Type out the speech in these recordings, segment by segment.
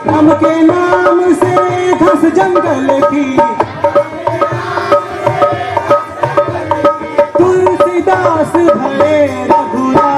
राम के नाम से घस जंगल की, तुलसीदास भले रघुराई।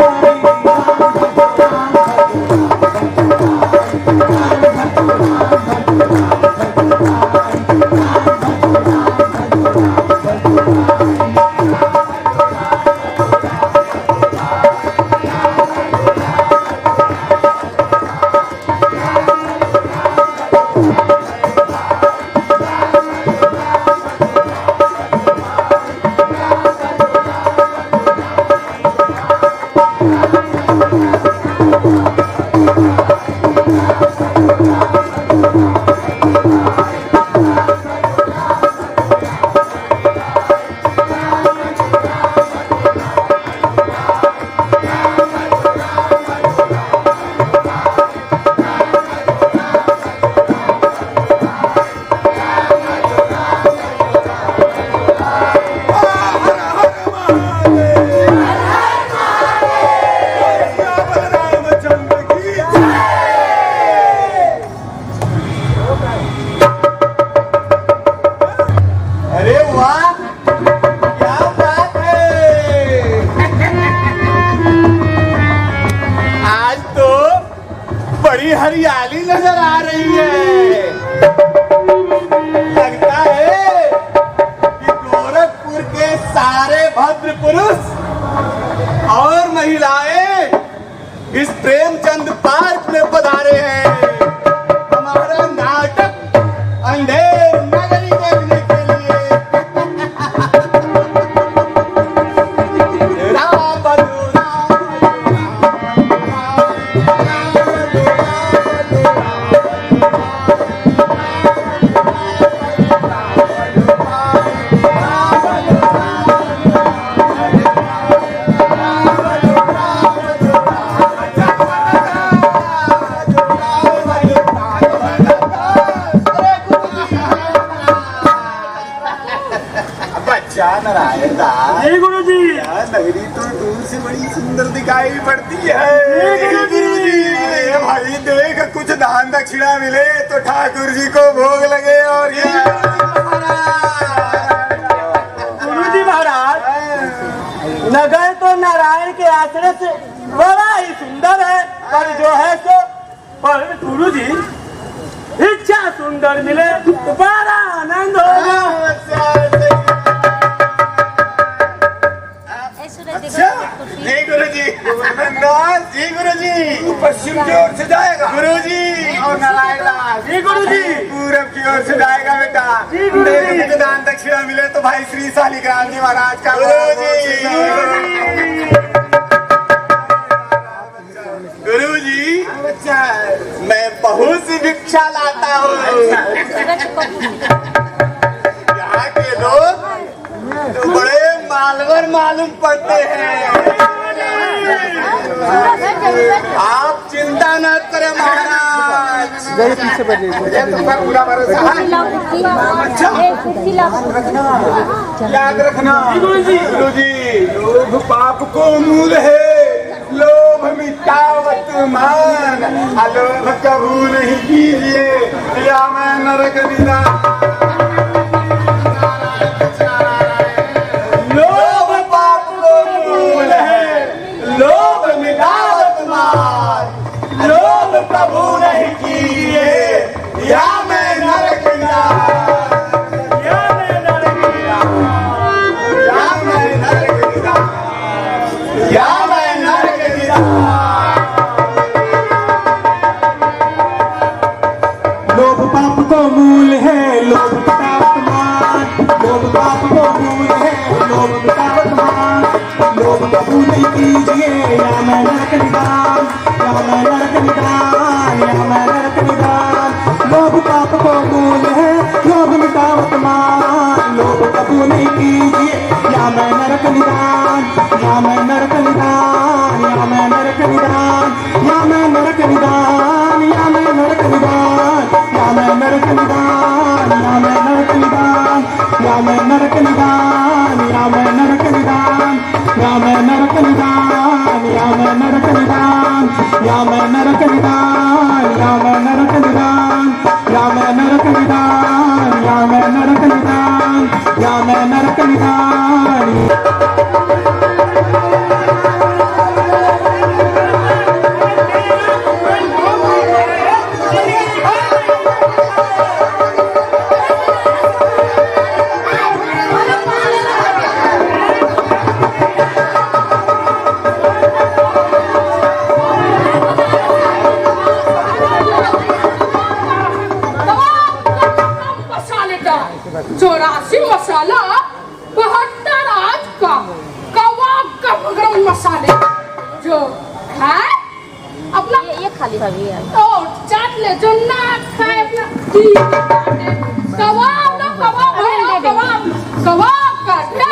हरियाली नजर आ रही है। लगता है कि गोरखपुर के सारे भद्र पुरुष और महिलाएं इस प्रेमचंद पार्क में पधारे हैं हमारा नाटक अंधेर नगरी देखने के लिए। नारायण दास गुरु जी, नगरी तो दूर से बड़ी सुंदर दिखाई पड़ती है। गुरु जी भाई देख, कुछ दान दक्षिणा मिले तो ठाकुर जी को भोग लगे। और ये गुरु जी महाराज, नगर तो नारायण के आश्रय से बड़ा ही सुंदर है, पर जो है सो पर गुरु जी इच्छा सुंदर मिले तो बड़ा आनंद होगा। नहीं गुरु जी, जी गुरु जी पश्चिम की ओर से जाएगा गुरु जी, और नारायण दास जी गुरु जी पूरब की ओर से जाएगा बेटा। देख दान दक्षिणा मिले तो भाई श्री शालिग्राम जी महाराज का गुरु जी। गुरु जी मैं बहुत सी भिक्षा लाता हूँ। यहाँ के लोग तो बड़े मालवर मालूम पड़ते हैं। आप चिंता न करें महाराज, पूरा भरोसा है। याद रखना गुरु जी, लोभ पाप को मूल है, लोभ मिटावत मान, अलोभ कबू नहीं कीजिए या मैं नरक निदान। प्रभु नहीं कीजिए या मैं नरक या मैं नरक या मैं नरक या मैं नरक। लोभ पाप को मूल है, लोभ नरक निदान, या मैं नरक निदान, या मैं नरक निदान, या मैं नरक निदान, या मैं नरक निदान, या मैं नरक निदान। चौरासी मसाला 72 आज का कबाब का गरम मसाले जो है अपना ये खाली भाभी है और चाट ले जो ना खाए अपना कबाब ना कबाब है कबाब कबाब काटे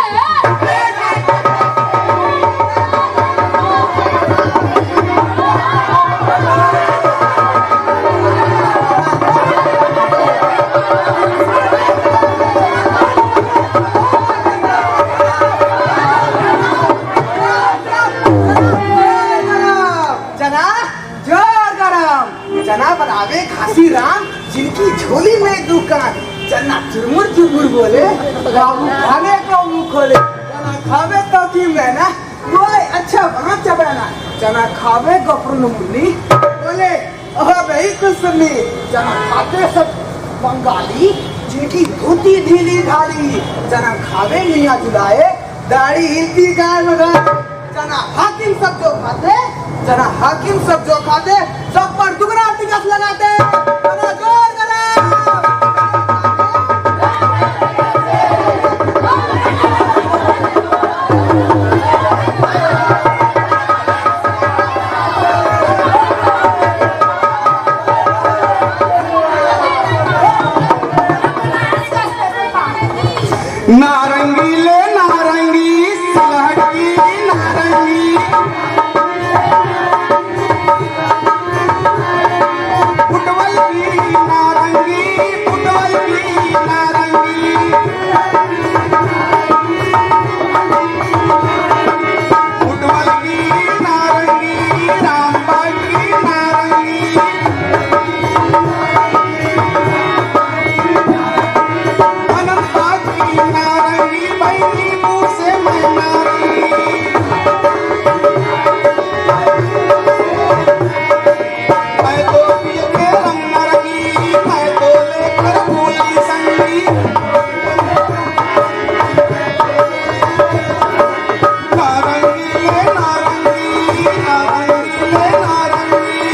चना बनावे खासी राम जिनकी झोली में दुकान चना चुरमुर चुरमुर बोले बाबू खाने को मुंह खोले चना खावे तो की मैना बोले अच्छा बना चबना चना खावे गफरुन मुन्नी बोले ओह भाई कुछ सुनी चना खाते सब बंगाली जिनकी धोती ढीली ढाली चना खावे मियां जुलाए दाढ़ी हिलती गाय बगा चना हाकिम सब जो खाते चना हाकिम सब जो खाते सब पर दुगना टिकस लगाते चना जोर करा नारंगी ले नारंगी सलहटी नारंगी फुटबल की नारंगी फुटबल की नारंगी फुटबल की नारंगी रामबाग की नारंगी अनंतबाग की नारंगी बहनी मुँह से मैं नारंगी मैं तो पिए के रंग नारंगी मैं तो लेकर फूली संगी नारंगी ले नारंगी नारंगी ले नारंगी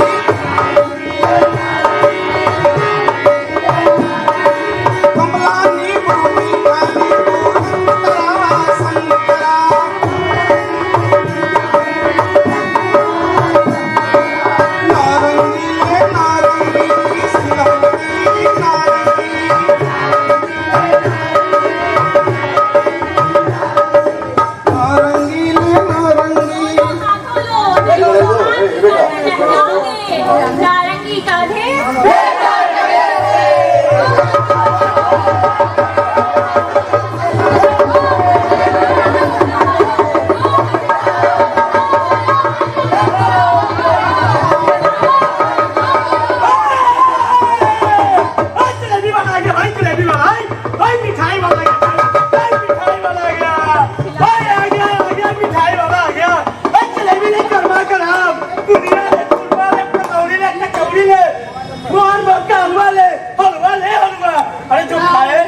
कमला नींबू नीला नींबू संतरा संतरा नारंगी ले नारंगी सिलहटी नारंगी नारंगी ले नारंगी नारंगी काढ़े जलेबी बना गया भाई जलेबी बना भाई मिठाई वाला गया भाई मिठाई वाला आ गया भाई आ गया मिठाई वाला आ गया भाई जलेबी नहीं करवा कर हम दुनिया ले चुरवा ले पकौड़ी ले चकौड़ी ले मोहन भक्का हलवा ले हलवा अरे जो खाए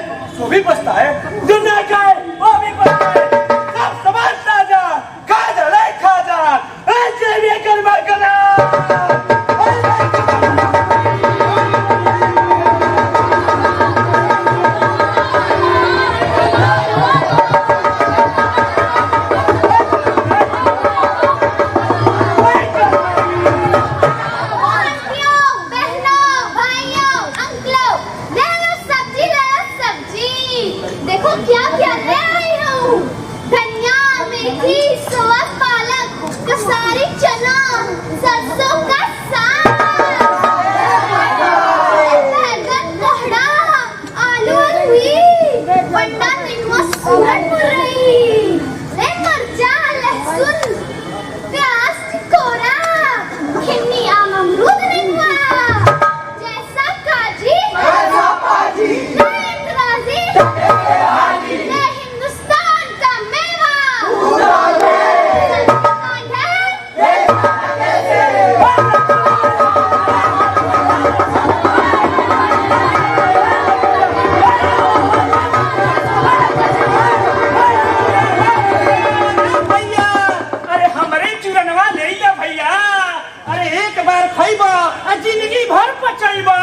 खइबा जिंदगी भर पचइबा।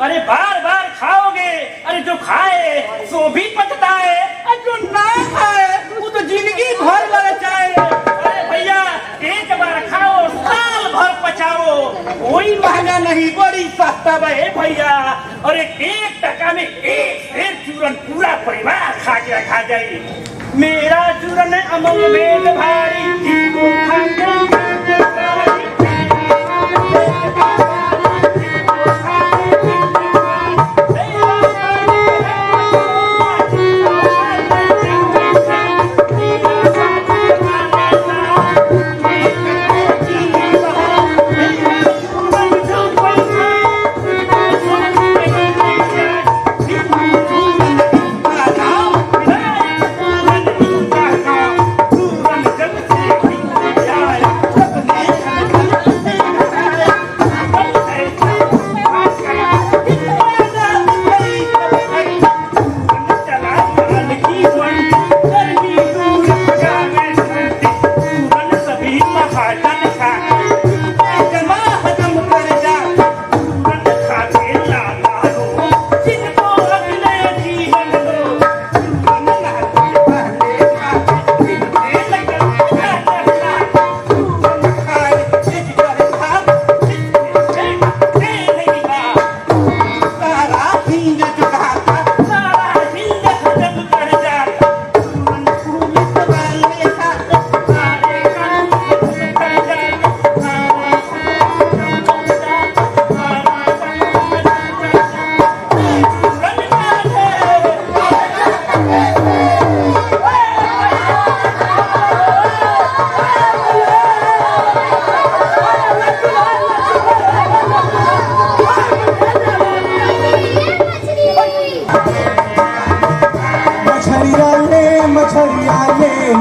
अरे बार बार खाओगे, अरे जो खाए सो भी पचता है, और जो ना खाए वो तो जिंदगी भर ललचाए। अरे भैया एक बार खाओ साल भर पचाओ, कोई महंगा नहीं बड़ी सस्ता बे भैया। अरे 1 टका में 1 सेर चूरन पूरा परिवार खा जाए। मेरा चूरन अमल वेद भारी, जिसको खाते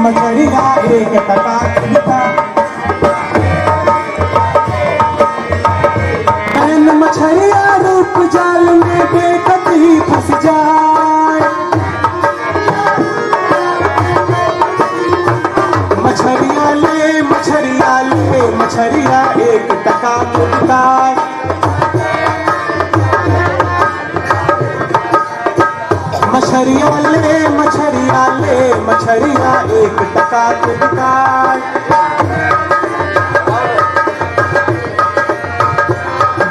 मछरिया 1 टका कितना। नैन मछरिया रूप जाल में बेकत ही फंस जाए। मछरिया ले मछरिया 1 टका कितना। मछरिया ले मछरिया 1 टका कितना।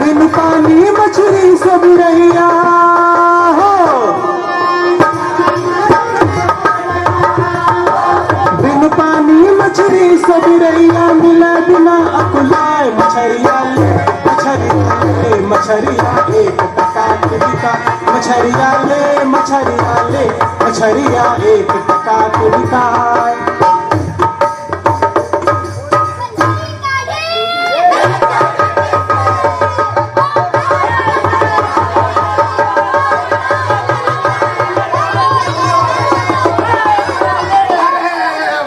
बिन पानी मछली सब रहिया हो, बिन पानी मछली सब रहिया, मिला बिना अकुलाए। मछरिया ले मछरिया 1 टका कितना। मछरिया ले मछरिया 1 टका कितना।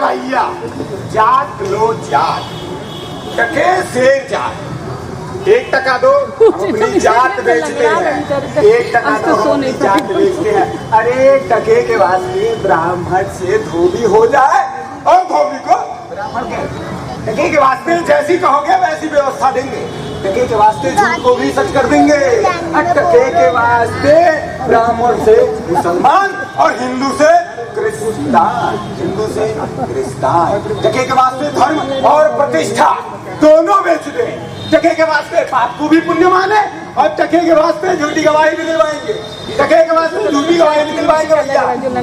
भैया जात लो जात, टके से जात। 1 टका दो, अपनी जात बेचते हैं। 1 टका दो, अपनी जात बेचते हैं। अरे 1 टके के वास्ते ब्राह्मण से धोबी हो जाए, और धोबी को ब्राह्मण के टके के वास्ते जैसी कहोगे वैसी व्यवस्था देंगे। टके के वास्ते झूठ को भी सच कर देंगे। टके के वास्ते ब्राह्मण से मुसलमान और हिंदू से क्रिस्तान, टके के वास्ते धर्म और प्रतिष्ठा दोनों बेच दे। टके के वास्ते पाप को भी पुण्य माने, और टके के वास्ते झूठी गवाही भी दिलवाएंगे। टके के वास्ते झूठी गवाही भी दिलवाएंगे भैया।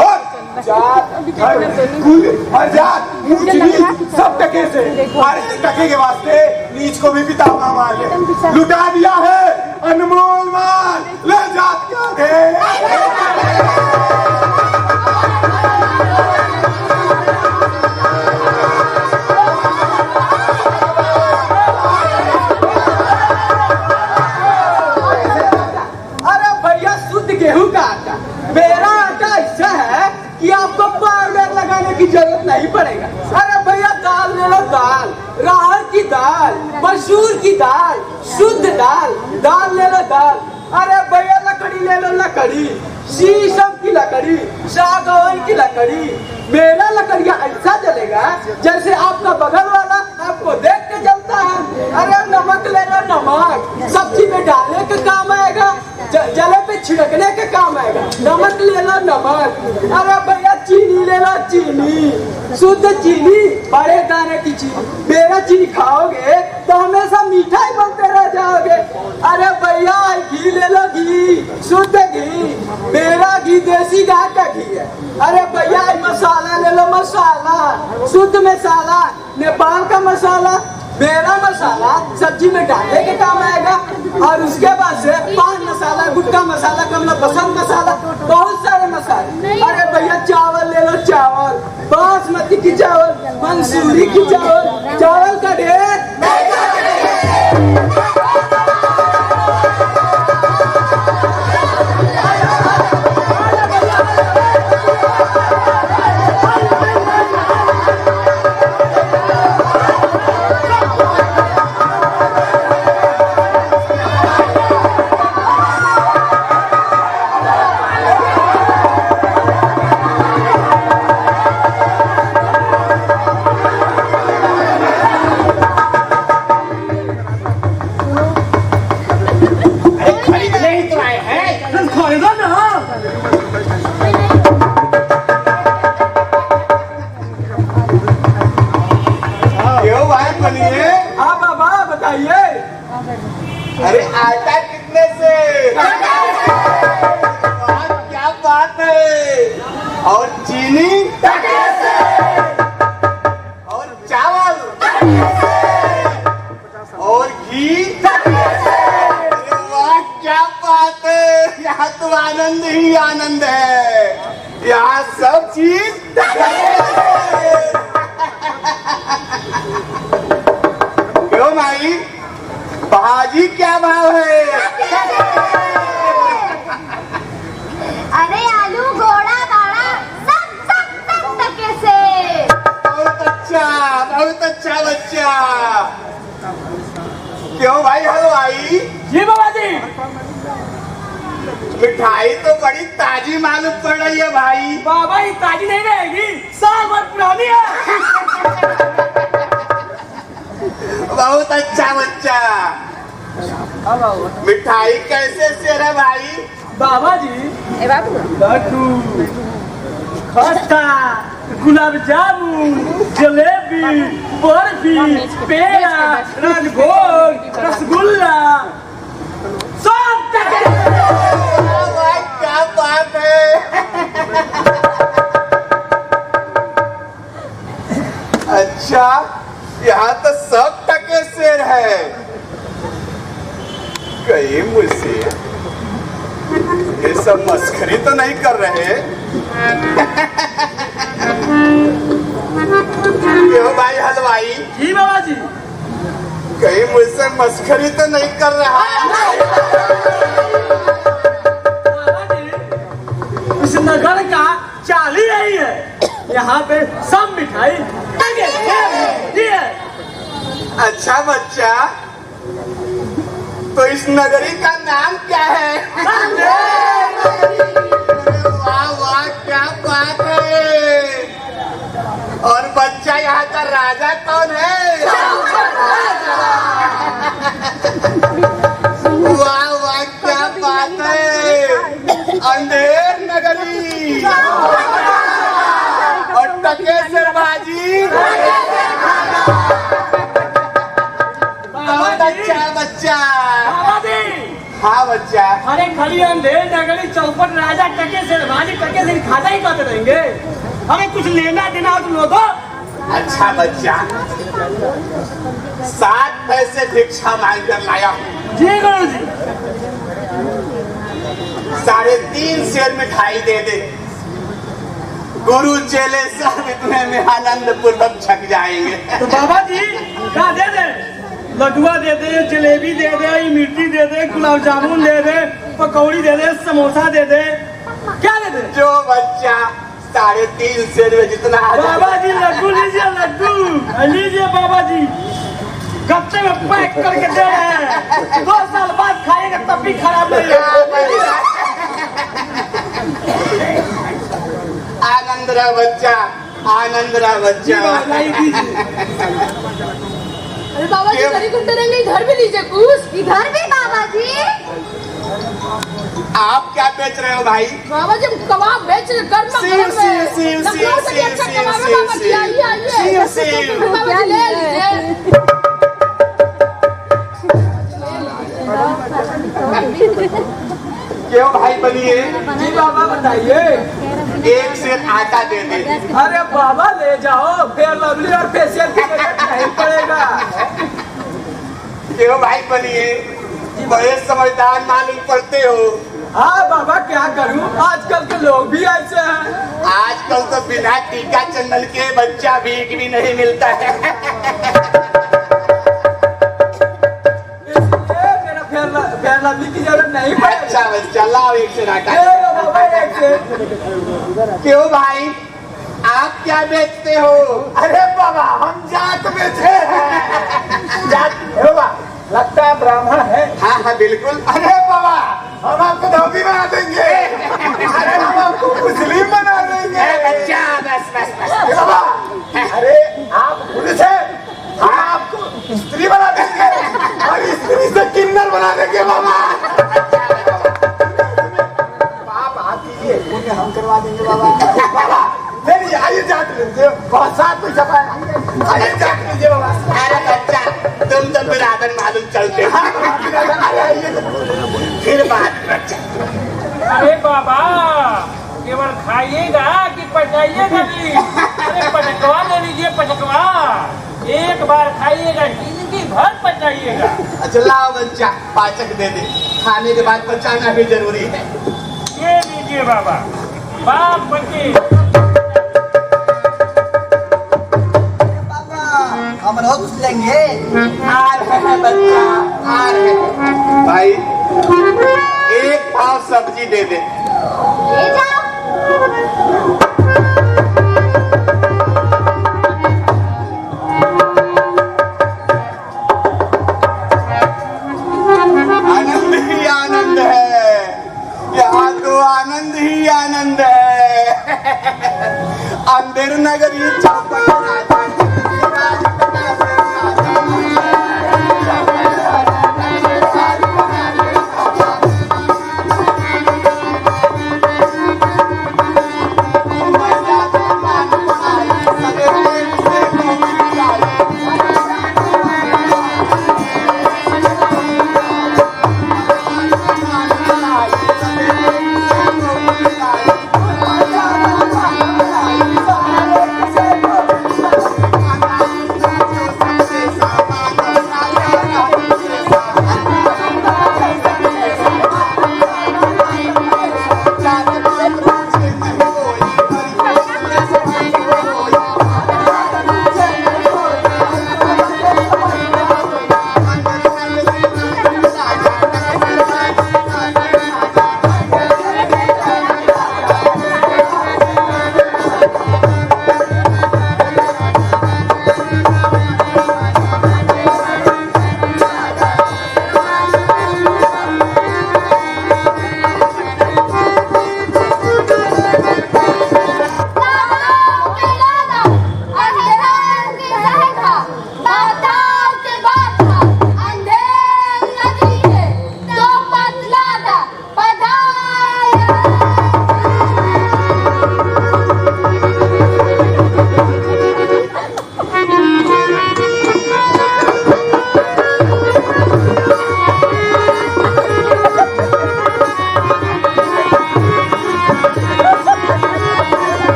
और जात धर्म कुल और जात ऊंच नीच सब टके से। और टके के वास्ते नीच को भी पितामह मान ले। लुटा दिया है अनमोल माल, ले जात क्या दे। गेहूं का आटा, मेरा आटा ऐसा है कि आपको पाउडर लगाने की जरूरत नहीं पड़ेगा। अरे भैया दाल ले लो, दाल राहर की दाल, मसूर की दाल, शुद्ध दाल, दाल ले लो दाल। अरे भैया लकड़ी ले लो, लकड़ी शीशम की लकड़ी, सागवान की लकड़ी। मेरा लकड़ियाँ ऐसा जलेगा जैसे आपका बगल वाला आपको देख के जलता है। अरे नमक ले लो नमक सब्जी में डालने का काम आएगा, जले पे छिड़कने का काम आएगा। नमक ले लो नमक। अरे भैया चीनी ले लो चीनी, शुद्ध चीनी, बड़े दाने की चीनी। मेरा चीनी खाओगे तो हमेशा मीठा ही बनते रह जाओगे। अरे भैया घी ले लो घी, शुद्ध घी, मेरा घी देसी गाय का घी है। अरे भैया मसाला ले लो मसाला, शुद्ध मसाला, नेपाल का मसाला, मेरा मसाला सब्जी में डालने के काम आएगा। और उसके बाद से पान मसाला, गुटका मसाला, कमला पसंद मसाला, बहुत सारे मसाले। अरे भैया चावल ले लो चावल, बासमती की चावल, मंसूरी की चावल, चावल का ढेर। हाँ बाबा बताइए। अरे आटा कितने से? क्या बात है। और चीनी और चावल और घी। वाह क्या बात है। यहाँ तो आनंद ही आनंद है, यहाँ सब चीज। क्यों भाई, भाजी क्या भाव है? अरे आलू घोड़ा बाड़ा सब टके से। बहुत अच्छा बच्चा। क्यों भाई हलवाई? जी बाबा जी। मिठाई तो बड़ी ताजी मालूम पड़ रही है भाई। बाबा ये ताजी नहीं रहेगी, साल भर पुरानी है। बहुत अच्छा बच्चा। मिठाई कैसे शेर है भाई? बाबा जी ए बाबू लड्डू, खस्ता, गुलाब जामुन, जलेबी, बर्फी, पेड़ा, रसगोल, रसगुल्ला, सब क्या बात है। अच्छा, यहाँ तो सब टके शेर है। कहीं मुझसे ये सब मस्खरी तो नहीं कर रहे? क्यों भाई हलवाई? जी बाबा जी। कहीं मुझसे मस्खरी तो नहीं कर रहा? बाबा जी, इस नगर का चाल ही यही है, यहाँ पे सब मिठाई है। अच्छा बच्चा, तो इस नगरी का नाम क्या है? वाह वाह क्या बात है। और बच्चा यहाँ का राजा कौन है? वाह वाह क्या बात है। अंधेर नगरी और टकेसर बाजी। बहुत अच्छा बच्चा। हाँ बच्चा। अरे खड़ी अंधेर नगरी चौपट राजा टके से भाजी टके से खाता ही खाते रहेंगे। अरे कुछ लेना देना हो तुम लोगों। अच्छा बच्चा, 7 पैसे भिक्षा मांग कर लाया हूँ। जी गुरु जी। 3.5 सेर मिठाई दे दे। गुरु चेले सब इतने में आनंद पूर्वक छक जाएंगे। तो बाबा जी क्या दे दे? लड्डुआ दे दे, जलेबी दे दे, मिर्ची दे दे, गुलाब जामुन दे दे, पकौड़ी दे दे, समोसा दे दे, क्या दे दे? जो बच्चा 3.5 सेर में जितना बाबा जी लड्डू लीजिए, लड्डू लीजिए बाबा जी। गत्ते में पैक करके दे रहे हैं, 2 साल बाद खाएंगे तब भी खराब नहीं होगा। आनंद रहा बच्चा, आनंद रहा बच्चा। अरे बाबा जी, करी घंटे रहेंगे, इधर भी लीजिए कुछ। बेच रहे हो भाई? बाबा जी हम कबाब बेच रहे गर्मा सीव, गर्म सीव, सीव, लखनऊ से भी सीव, अच्छा सीव, कबाब है सीव, बाबा जी, सीव, आइए आइए सीव। बाबा जी ले लीजिए। क्यों भाई बनिए? जी बाबा बताइए। एक सेर आटा दे दे। अरे बाबा ले जाओ, फेयर लवली और फेशियल की जरूरत नहीं पड़ेगा। क्यों भाई बनिए? बड़े समझदार मालूम पड़ते हो। हाँ बाबा क्या करूं, आजकल के लोग भी ऐसे हैं। आजकल तो बिना टीका चंदन के बच्चा भीख भी नहीं मिलता है। इसलिए मेरा फेयर लवली की जरूरत नहीं पड़ेगी। अच्छा बच्चा लाओ एक सेर आटा। ले लो बाबा एक से। क्यों भाई आप क्या बेचते हो? अरे बाबा हम जात बेचे हैं। जात बाबा लगता है ब्राह्मण है। हाँ हाँ बिल्कुल। अरे बाबा हम आपको धोबी बना देंगे। अरे हम आपको मुस्लिम बना देंगे। बच्चा बस बस बस। अरे बाबा अरे आप पुरुष है, हम आपको स्त्री बना देंगे और स्त्री से किन्नर बना देंगे बाबा। आप कीजिए, उन्हें हम करवा देंगे बाबा। बाबा चलिए आइए जात लीजिए, बहुत साथ पैसा पाए। आइए जात लीजिए बाबा। अरे बच्चा तुम तो बिरादर मालूम चलते हो। फिर बात बच्चा। अरे बाबा केवल खाइएगा कि पचाइएगा भी? अरे पटकवा ले लीजिए, पटकवा एक बार खाइएगा, जिंदगी भर पचाइएगा। अच्छा लाओ बच्चा पाचक दे दे, खाने के बाद पचाना भी जरूरी है। ये लीजिए बाबा, बाप बच्चे। हम रोज लेंगे। आ रहे हैं बच्चा, आ रहे हैं। भाई एक पाव सब्जी दे दे। ले जाओ। आनंद ही आनंद है, यहाँ तो आनंद ही आनंद है। अंधेर नगरी चौपट राजा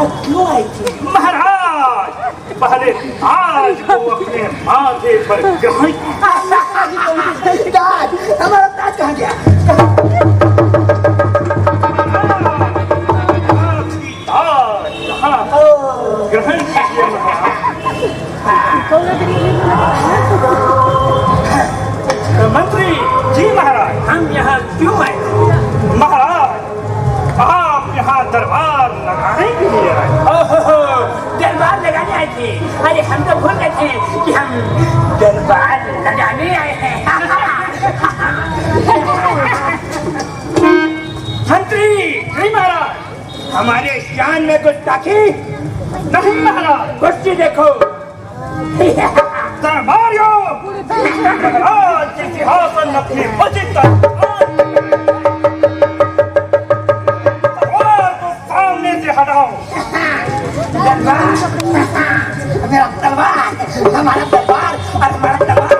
आज क्यों आई थी? महाराज पहले ताज को अपने माथे पर ग्रहण ताज, हमारा ताज कहाँ गया? आपकी ताज यहाँ ग्रहण कीजिए महाराज। मंत्री जी महाराज, हम यहाँ क्यों आए? महाराज आप यहाँ दरबार लगाने के लिए आए? दरबार लगाने आए थे? अरे हम तो भूल गए थे कि हम दरबार लगाने आए हैं। मंत्री जी महाराज, हमारे ज्ञान में कुछ ताकी नहीं महाराज। कुर्सी देखो। दरबारियों, महाराज के सिंहासन अपने उचित तलवार को सामने से हटाओ। मेरा तलवार, हमारा तलवार और हमारा तलवार।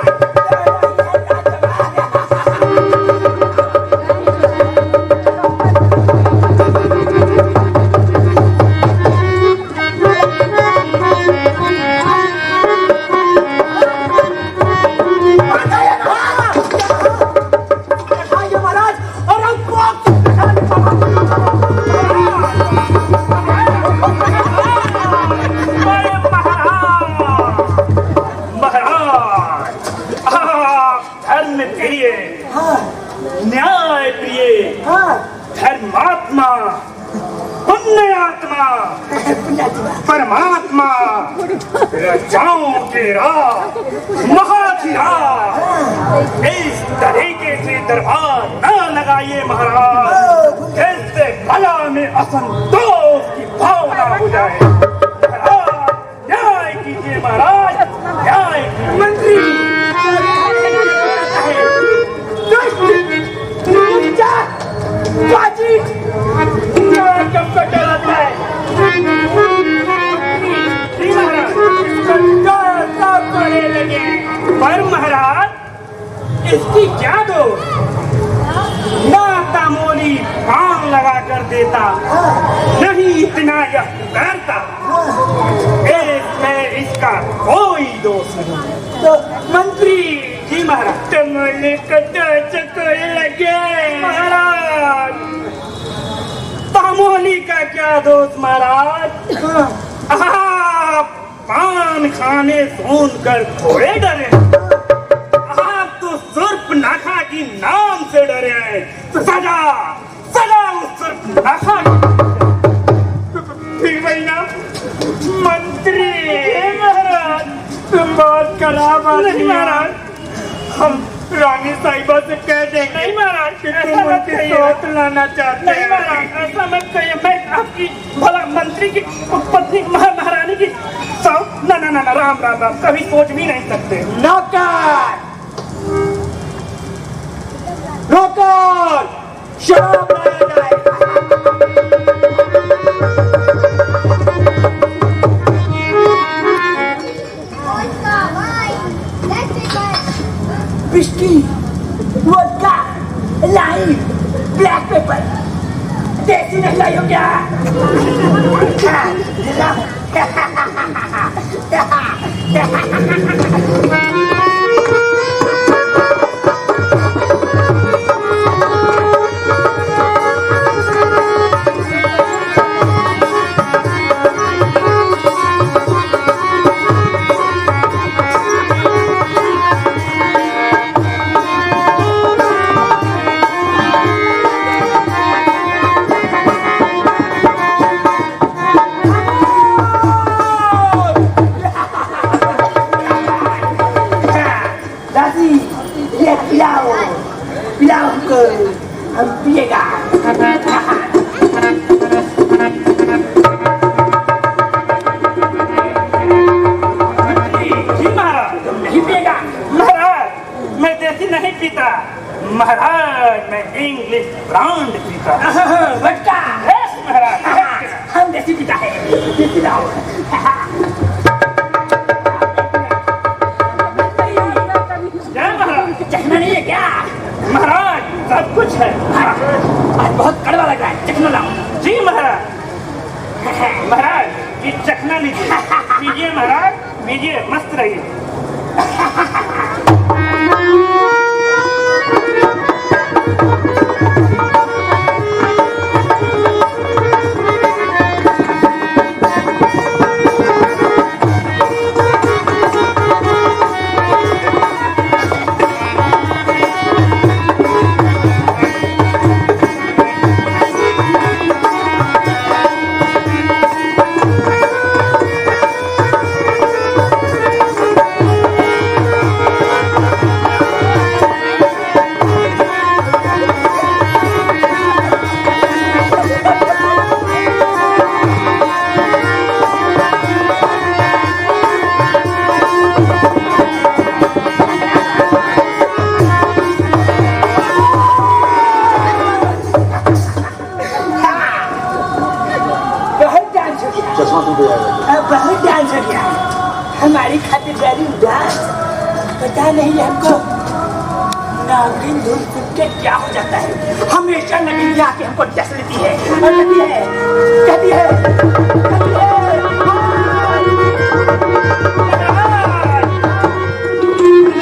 न्याय प्रिय, धर्मात्मा, पुण्यात्मा, परमात्मा, रजाओं के राह, महाधिरा, इस तरीके से दरबार न लगाइए महाराज, इससे कला में असंतोष की भावना हो जाए। महाराज न्याय कीजिए महाराज, न्याय कीजिए। मंत्री बाजी कब डराता है? पर महाराज इसकी क्या दोष? नाता मोली काम लगा कर देता, नहीं इतना यह करता, इसमें इसका कोई दोष नहीं। तो मंत्री जी महाराज, तुमने कटा चकोर लगे महाराज। तामोली का क्या दोष महाराज? आप पान खाने सुन कर थोड़े डरे, आप तो सुर्पनखा की नाम से डरे हैं। तो सजा सजा उस सुर्पनखा की वही ना। मंत्री महाराज, तुम बहुत खराब आदमी महाराज। हम रानी साहिबा से कह देंगे नहीं महाराज कि तुम उनकी सोच लाना चाहते हैं। नहीं महाराज, ऐसा मत कहिए। मैं आपकी भला मंत्री की पत्नी महारानी की ना ना ना ना, राम राम राम, कभी सोच भी नहीं सकते। नौकर, नौकर, शाम whisky, vodka, lime, black pepper, देसी नहीं लाई हो क्या? पिलाओ हमको, हम पिएगा। जी महाराज, तुम नहीं पिएगा? महाराज मैं देसी नहीं पीता महाराज, मैं इंग्लिश ब्रांड पीता। वोडका, यस महाराज, हम देसी पीता है। पिलाओ। जय महाराज। चखना नहीं है क्या? महाराज सब कुछ है। आज बहुत कड़वा लग रहा है, चखना लाओ। जी महाराज। महाराज ये चखना लीजिए, पीजिए महाराज, पीजिए, मस्त रहिए। बहुत डांस हो गया हमारी खातिरदारी उदास। पता नहीं हमको नागिन धुन सुन के क्या हो जाता है। हमेशा नागिन आके हमको डस लेती है और कहती है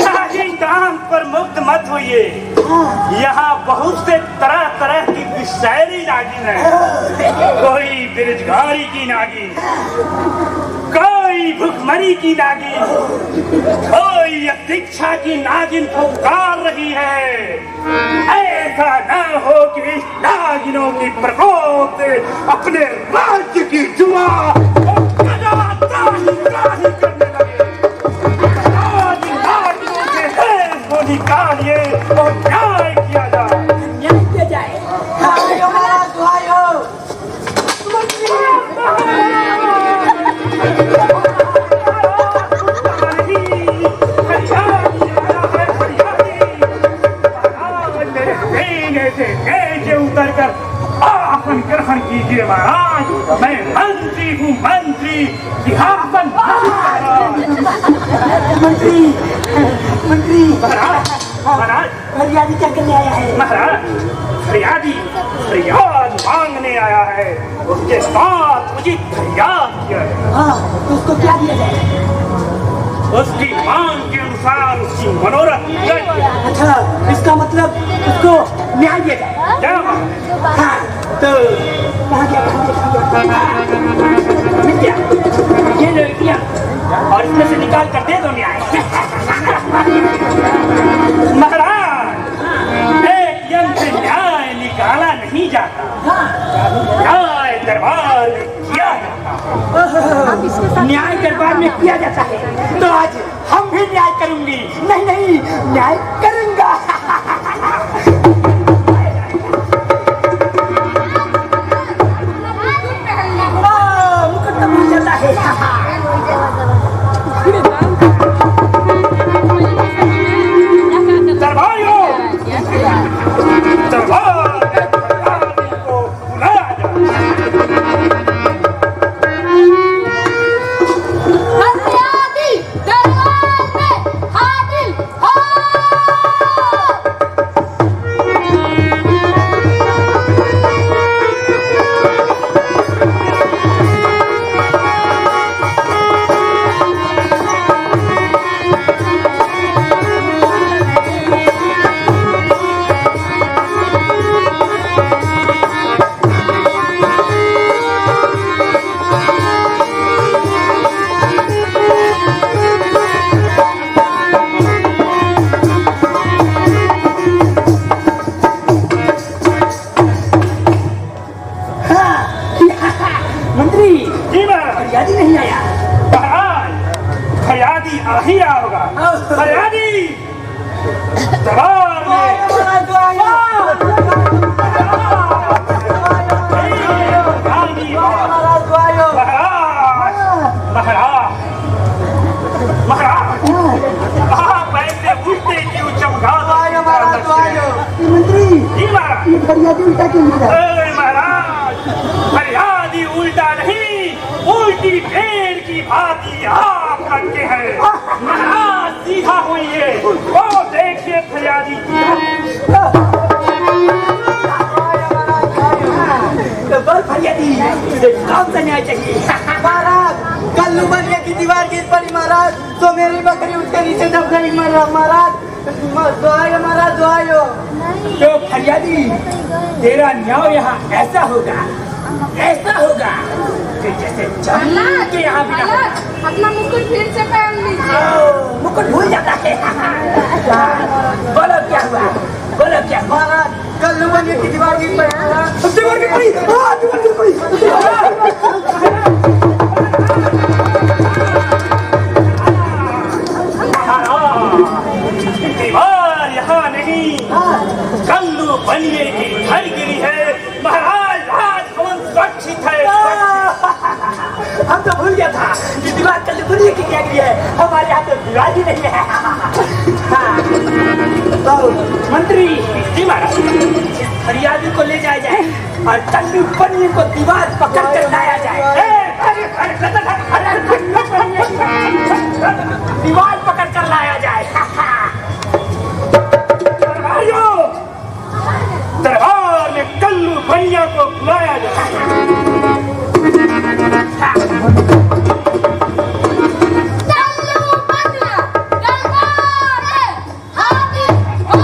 नागिन पर मुक्त मत होइए। यहाँ बहुत से तरह तरह की विषैली नागिन है। कोई बेरोजगारी की नागिन, कोई भुखमरी की नागिन, कोई शिक्षा की नागिन पुकार रही है। ऐसा न हो कि इस नागिनों की प्रकोप से अपने राज्य की जुआ करने लगे। नागिनों के देश को निकालिए और न्याय किया जाए। न्याय किया जाए। उतर कर आसन ग्रहण कीजिए महाराज। मैं मंत्री हूँ, मंत्री सिंहासन मंत्री महाराज फरियादी क्या करने आया है? महाराज फरियाद मांगने आया है। उसके साथ उचित फरियाद किया है। हाँ, तो उसको क्या दिया जाए? उसकी मांग के अनुसार उसकी मनोरथ पूरा किया। अच्छा, इसका मतलब उसको न्याय दिया जाए। क्या हाँ, तो कहाँ गया? मिल गया। ये लो किया और इसमें से निकाल कर दे दो न्याय। महाराज एक यंत्र न्याय निकाला नहीं जाता, न्याय दरबार में किया जाता। न्याय दरबार में किया जाता है, तो आज हम भी न्याय करूंगी। नहीं, न्याय करूंगा। मुकदमा मिल जाता है। दरबारियों, दरबार को बुलाया जाए। फरियादी दरबार में हाजिर हो। मंत्री, जी महाराज। फरियादी नहीं आया। महाराज फरियादी आ ही रहा होगा। फरियादी दरबार में महाराज आप ऐसे उल्टे क्यों चमका? मंत्री, जी महाराज। ये फरियादी उल्टा क्यों लिखा है? अरे महाराज फरियादी उल्टा नहीं, उल्टी पेड़ की भांति आप रखे हैं। महाराज सीधा होइए, वो देखिए फरियादी। तो बोल फरियादी, तुझे कौन सा न्याय चाहिए? महाराज, कल्लू बनिया की दीवार गिर पड़ी महाराज, तो मेरी बकरी उसके नीचे दब गई महाराज। दुआयो महाराज, दुआयो। तो फरियादी, तेरा न्याय यहाँ ऐसा होगा कि जैसे जन्नत के यहाँ भी ना होगा। अपना मुकुट फिर से पहन लीजिए। मुकुट भूल जाता है। बोलो क्या हुआ? महाराज, कल्लू बनिया की दीवार गिर पड़ी। दीवार गिर पड़ी। दीवार यहाँ नहीं, कल्लू बनिए की घर गिरी है महाराज। राजभवन सुरक्षित है। हम तो भूल गया था कि दीवार कल्लू बनिया की क्या गिरी है। हमारे यहाँ तो दीवार ही नहीं है। तो मंत्री जी महाराज, फरियादी को ले जाया जाए और कल्लू बनिया को दीवार पकड़ कर लाया जाए। दीवार पकड़ कर लाया जाए। दरबार में कल्लू बनिया को बुलाया जाए। कल्लू बनिया दरबार में हाजिर हो।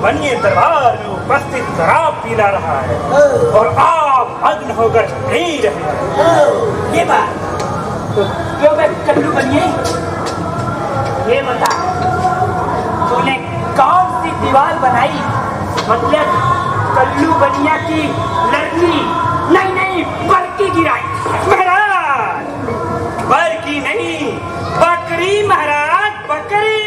बनिए दरबार में उपस्थित शराब पिला रहा है और आप मग्न होकर नहीं रहे। ये बात तो क्यों मैं कल्लू बनिए? ये बता, तूने कौन सी दीवार बनाई? मतलब कल्लू बनिया की लड़की? नहीं, बरकी गिराई। महाराज, बरकी नहीं, बकरी महाराज, बकरी।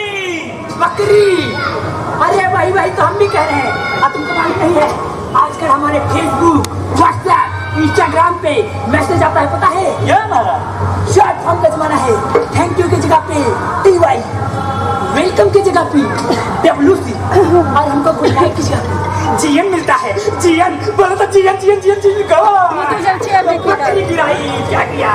अरे भाई तो हम भी कह रहे हैं। अब तुमको मालूम नहीं है, आजकल हमारे फेसबुक, व्हाट्सएप, इंस्टाग्राम पे मैसेज आता है, पता है? क्या महाराज? शॉर्ट फॉर्म का जमाना है। थैंक यू की जगह पे TY, वेलकम की जगह पे WC, और हमको गुड नाइट की जगह पे GN मिलता है। GN बोलो तो GN बकरी गिराई। क्या किया?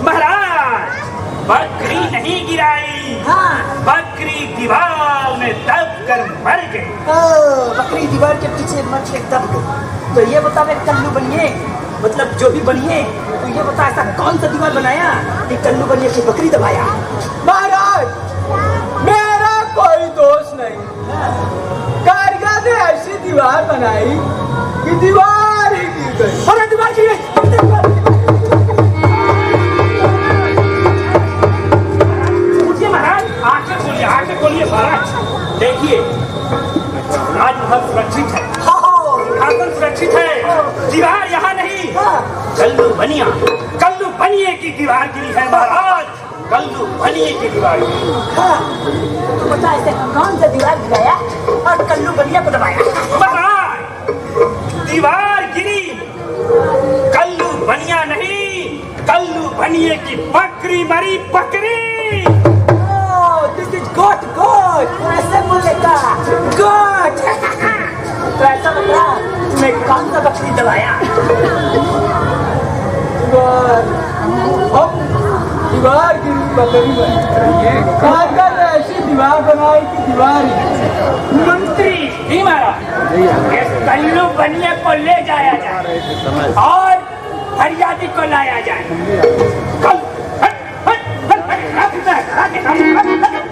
महाराज, बकरी नहीं गिराई, हाँ, बकरी दीवार में दब कर मर गई। बकरी दीवार के पीछे मर के दब गई। तो ये बता, मैं कल्लू बनिए, मतलब जो भी बनिए, तो ये बता ऐसा कौन सा दीवार बनाया कि कल्लू बनिए की बकरी दबाया? महाराज, मेरा कोई दोष नहीं। कारीगर ने ऐसी दीवार बनाई कि दीवार ही गिर गई। अरे दीवार गिर गई। आंखें खोलिए महाराज। देखिए, राजमहल सुरक्षित है, शासन सुरक्षित है, दीवार यहाँ नहीं। कल्लू बनिए की दीवार गिरी है महाराज, कल्लू बनिए की दीवार गिरी। तो बता, ऐसे कौन सा दीवार गिराया और कल्लू बनिया को दबाया? महाराज, दीवार गिरी, कल्लू बनिया नहीं, कल्लू बनिए की बकरी मरी, बकरी। This is good, ऐसे बोलेगा good। तो ऐसा बता, तुम्हें कौन सा बकरी जलाया? दीवार की बकरी काकर ऐसी दीवार बनाई कि दीवार ही मंत्री ही महाराज इस कल्लू बनिया को ले जाया जाए और फरियादी को लाया जाए। कल हट, हट, हट, हट, हट, हट, हट, हट, हट,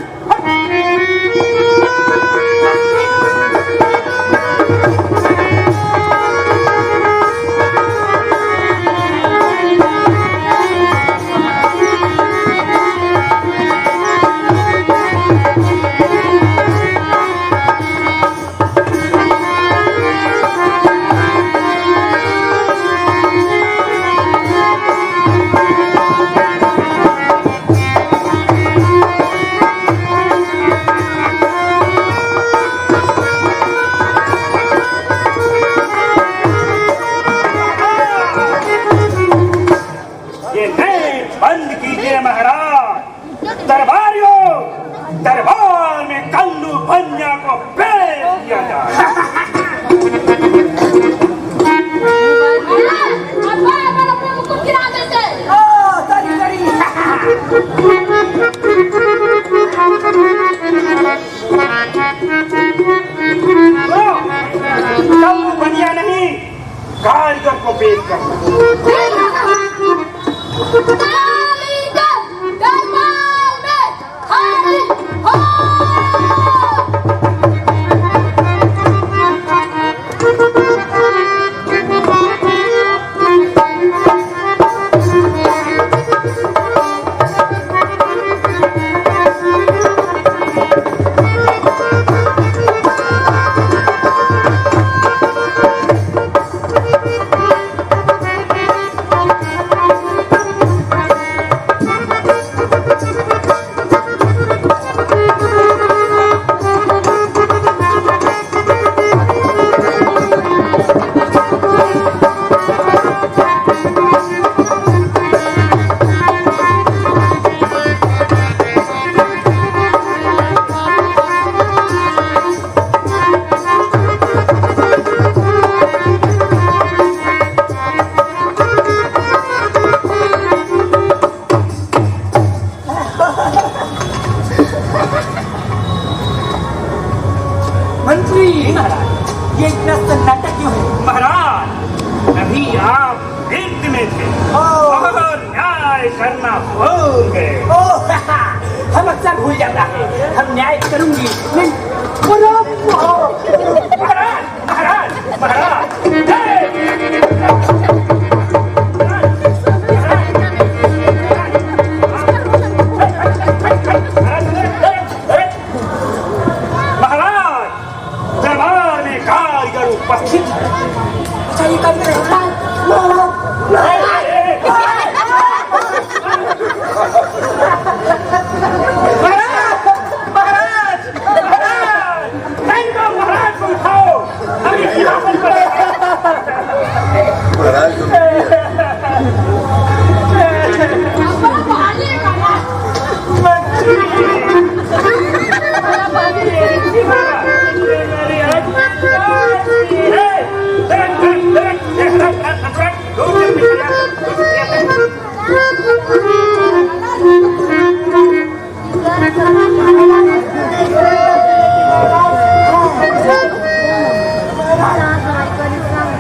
बंद कीजिए महाराज। दरबारियों, दरबार में कल्लू बनिया को भेज दिया जाए। अपने मुकुट गिरा देते। कल्लू बनिया नहीं, कारीगर को पेश करना। कारीगर दरबार में हाजिर हो। मंत्री महाराज, ये इतना सन्नाटा क्यों है? महाराज, अभी आप वृत्त में थे और न्याय करना भूल गए। हम अक्सर भूल जाता है। हम न्याय करूंगी। महाराज, महाराज, महाराज, महाराज, दरबार में कारीगर उपस्थित महाराज को उठाओ, हमें खिलाफत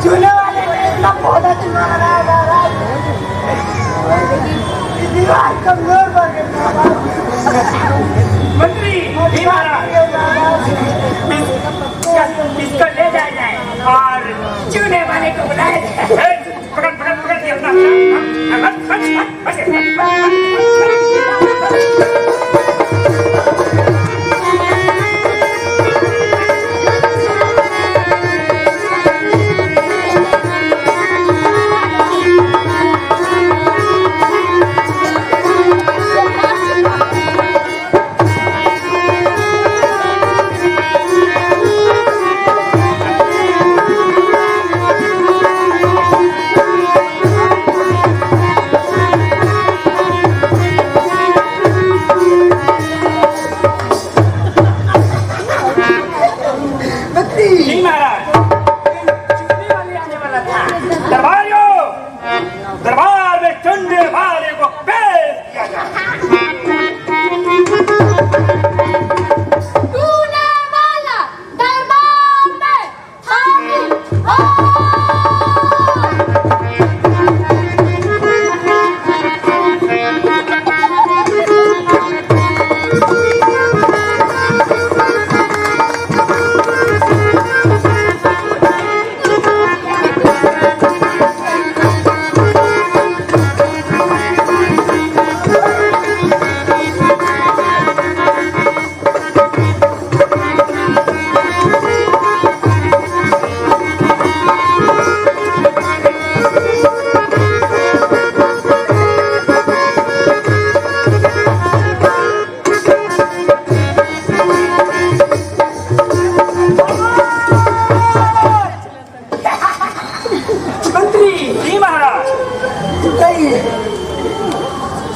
चूल्हे वाले ने इतना पौधा चुना दीवार कमजोर पड़ गई। मंत्री इसको ले जाया जाए और चूने वाले को बुलाया जाए। पकड़ पकड़ पकड़ के अपना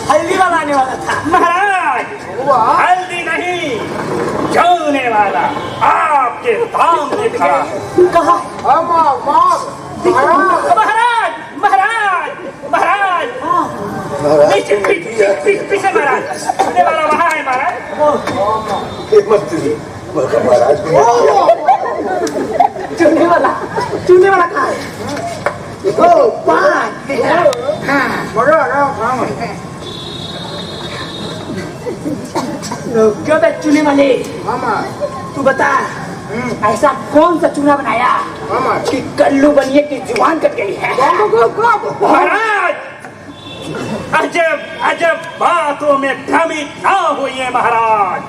हल्दी वाला आने वाला था। महाराज हल्दी नहीं, जलने वाला आपके सामने खड़ा है। कहा? महाराज महाराज महाराज पीछे पीछे पीछे महाराज, जलने वाला वहाँ है महाराज। चुनने वाला कहा है? ओ पाँच। क्यों बे चूने वाले? तू बता, ऐसा कौन सा चूना बनाया कि कल्लू बनिए की जुबान कट गई है? महाराज अजब अजब बातों में भ्रमित ना होइए महाराज।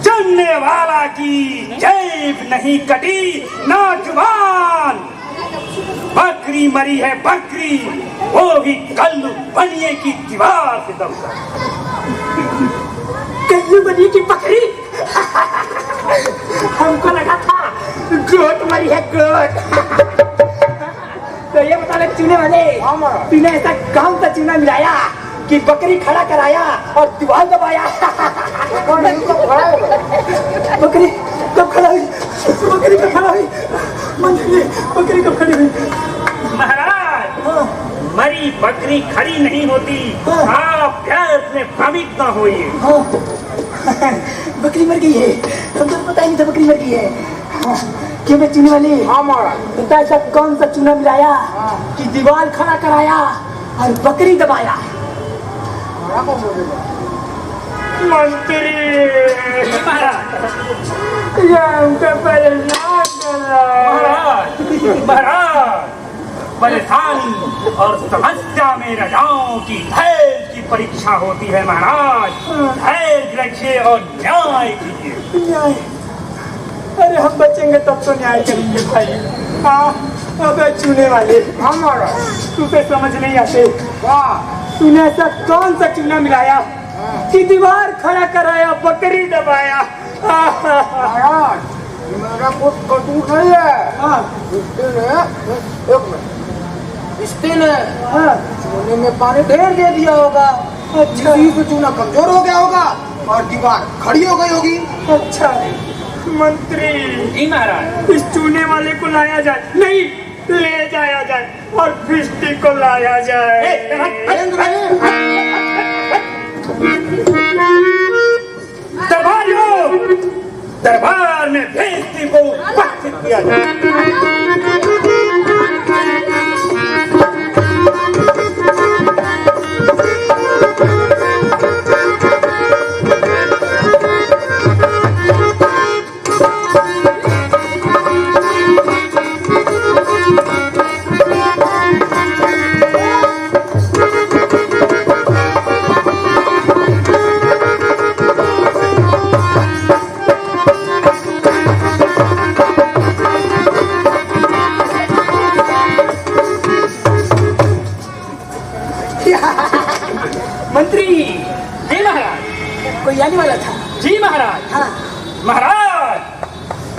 चुनने वाला की जेब नहीं कटी ना जुबान। बकरी मरी है बकरी, वो भी कल्लू बनिए की दीवार से दबकर। कल्लू बनिए की बकरी? हमको लगा था गोट मरी है गोट। तो ये बता ले चूने वाले, तूने ऐसा कौन सा चूना मिलाया कि बकरी खड़ा कराया और दीवार दबाया? बकरी कब खड़ा हुई? बकरी कब खड़ा हुई? मंत्री, बकरी कब खड़ी हुई? महाराज मरी बकरी खड़ी नहीं होती, आप प्यार में भ्रमित न होइए। बकरी मर गई है, हमको पता ही नहीं था बकरी मर गई है। क्यों बे चूने वाले? बता ऐसा कौन सा चूना मिलाया कि दीवार खड़ा कराया और बकरी दबाया? मंत्री ये हमको परेशान कर रहा है। महाराज परेशानी और समस्या में रजाओं की धैर्य की परीक्षा होती है महाराज। धैर्य रखिए और न्याय कीजिए। न्याय? अरे हम बचेंगे तब तो न्याय करेंगे भाई। हाँ अबे चूने वाले, तुझे समझ नहीं आते। तूने ऐसा कौन सा चूना मिलाया कि दीवार खड़ा कराया बकरी दबाया? मेरा कुछ कटूर नहीं है। रिश्ते ने चूने में पानी ढेर दे दिया होगा। अच्छा इसी से चूना कमजोर हो गया होगा और दीवार खड़ी हो गई होगी। अच्छा मंत्री, जी महाराज। इस चूने वाले को लाया जाए, नहीं ले जाया जाए और फिस्टी को लाया जाए। दरबारियों, दरबार में भेजती को उपस्थित किया जाए। मंत्री जी महाराज। कोई आने वाला था? जी महाराज। हाँ महाराज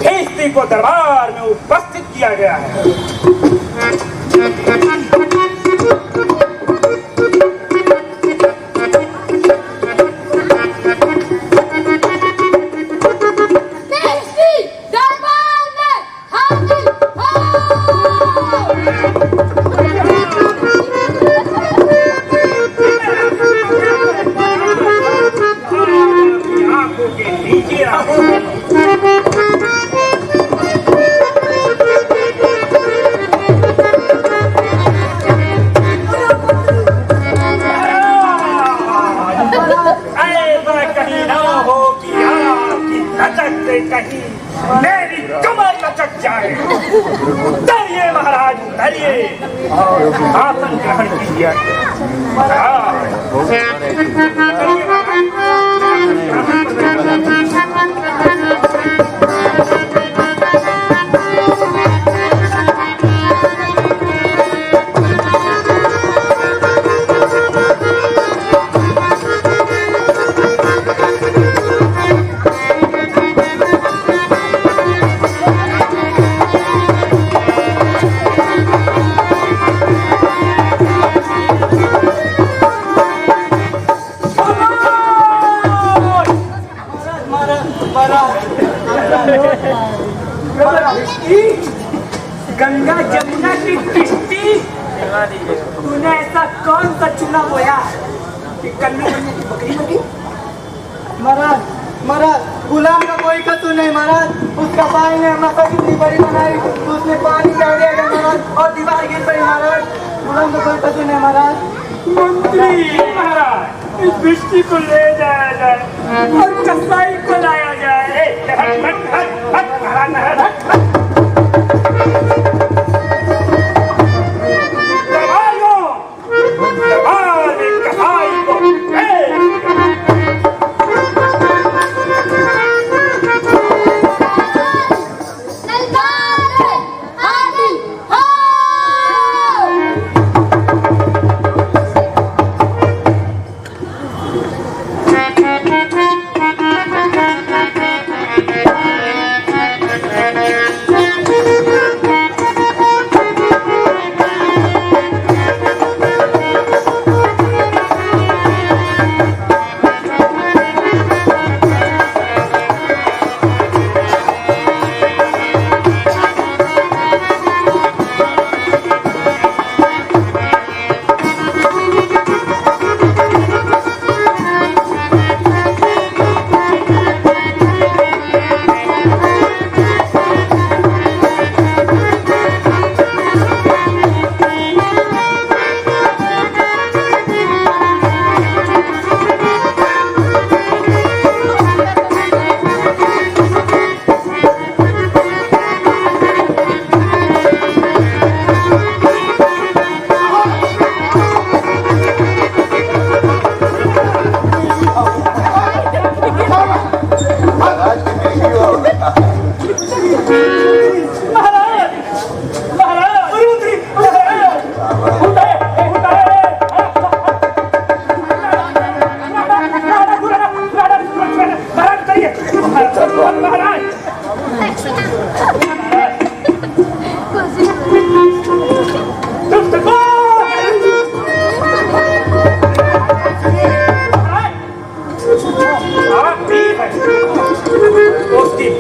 भेजती को दरबार में उपस्थित किया गया है। बेइज्जती दरबार में हाजिर आंखों के नीचे आओ। ऐसा कहीं ना हो कि आपकी लचक से कहीं मेरी कमर लचक जाए। डरिए महाराज डरिए और आसन ग्रहण कीजिए। तूने ऐसा कौन सा चूल्हा बोया कि कन्ने बनने की बकरी मर गई? महाराज महाराज गुलाम का कोई कसूर नहीं महाराज। उसका भाई ने मक्का कितनी बड़ी बनाई तो उसने पानी डाल दिया गया महाराज और दीवार गिर पड़ी महाराज। गुलाम का कोई कसूर नहीं महाराज। मंत्री महाराज इस बिस्ती को ले जाया जाए और कसाई को लाया जाए। हट हट हट हट महाराज हट हट।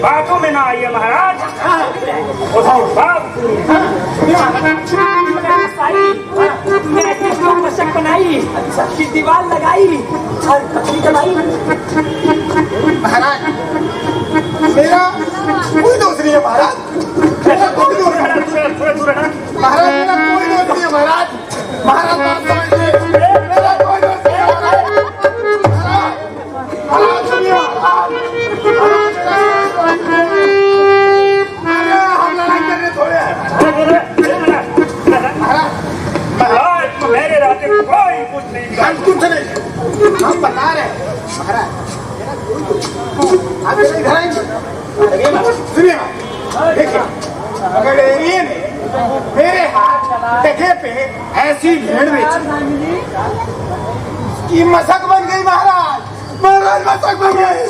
बातों में ना आइए महाराज। मशक बनाई की दीवार लगाई और बकरी जलाई। महाराज मेरा कोई दोस्त नहीं है महाराज। मेरा कोई दोस्त महाराज मेरा कोई दोस्त नहीं है महाराज। महाराज बात समझिए मेरा कोई दोस्त नहीं है महाराज। महाराज सुनिए हम लड़ाई करने थोड़े महाराज मेरे रहते कोई कुछ नहीं। हम कुछ नहीं हम बता रहे हैं महाराज मेरा कोई दोस्त आप मेरे घर आएंगे। सुनिए देखिए अगर एरिए ने मेरे हाथ टके पे ऐसी भेड़ बेची कि मशक बन गई महाराज। महाराज मशक बन गई।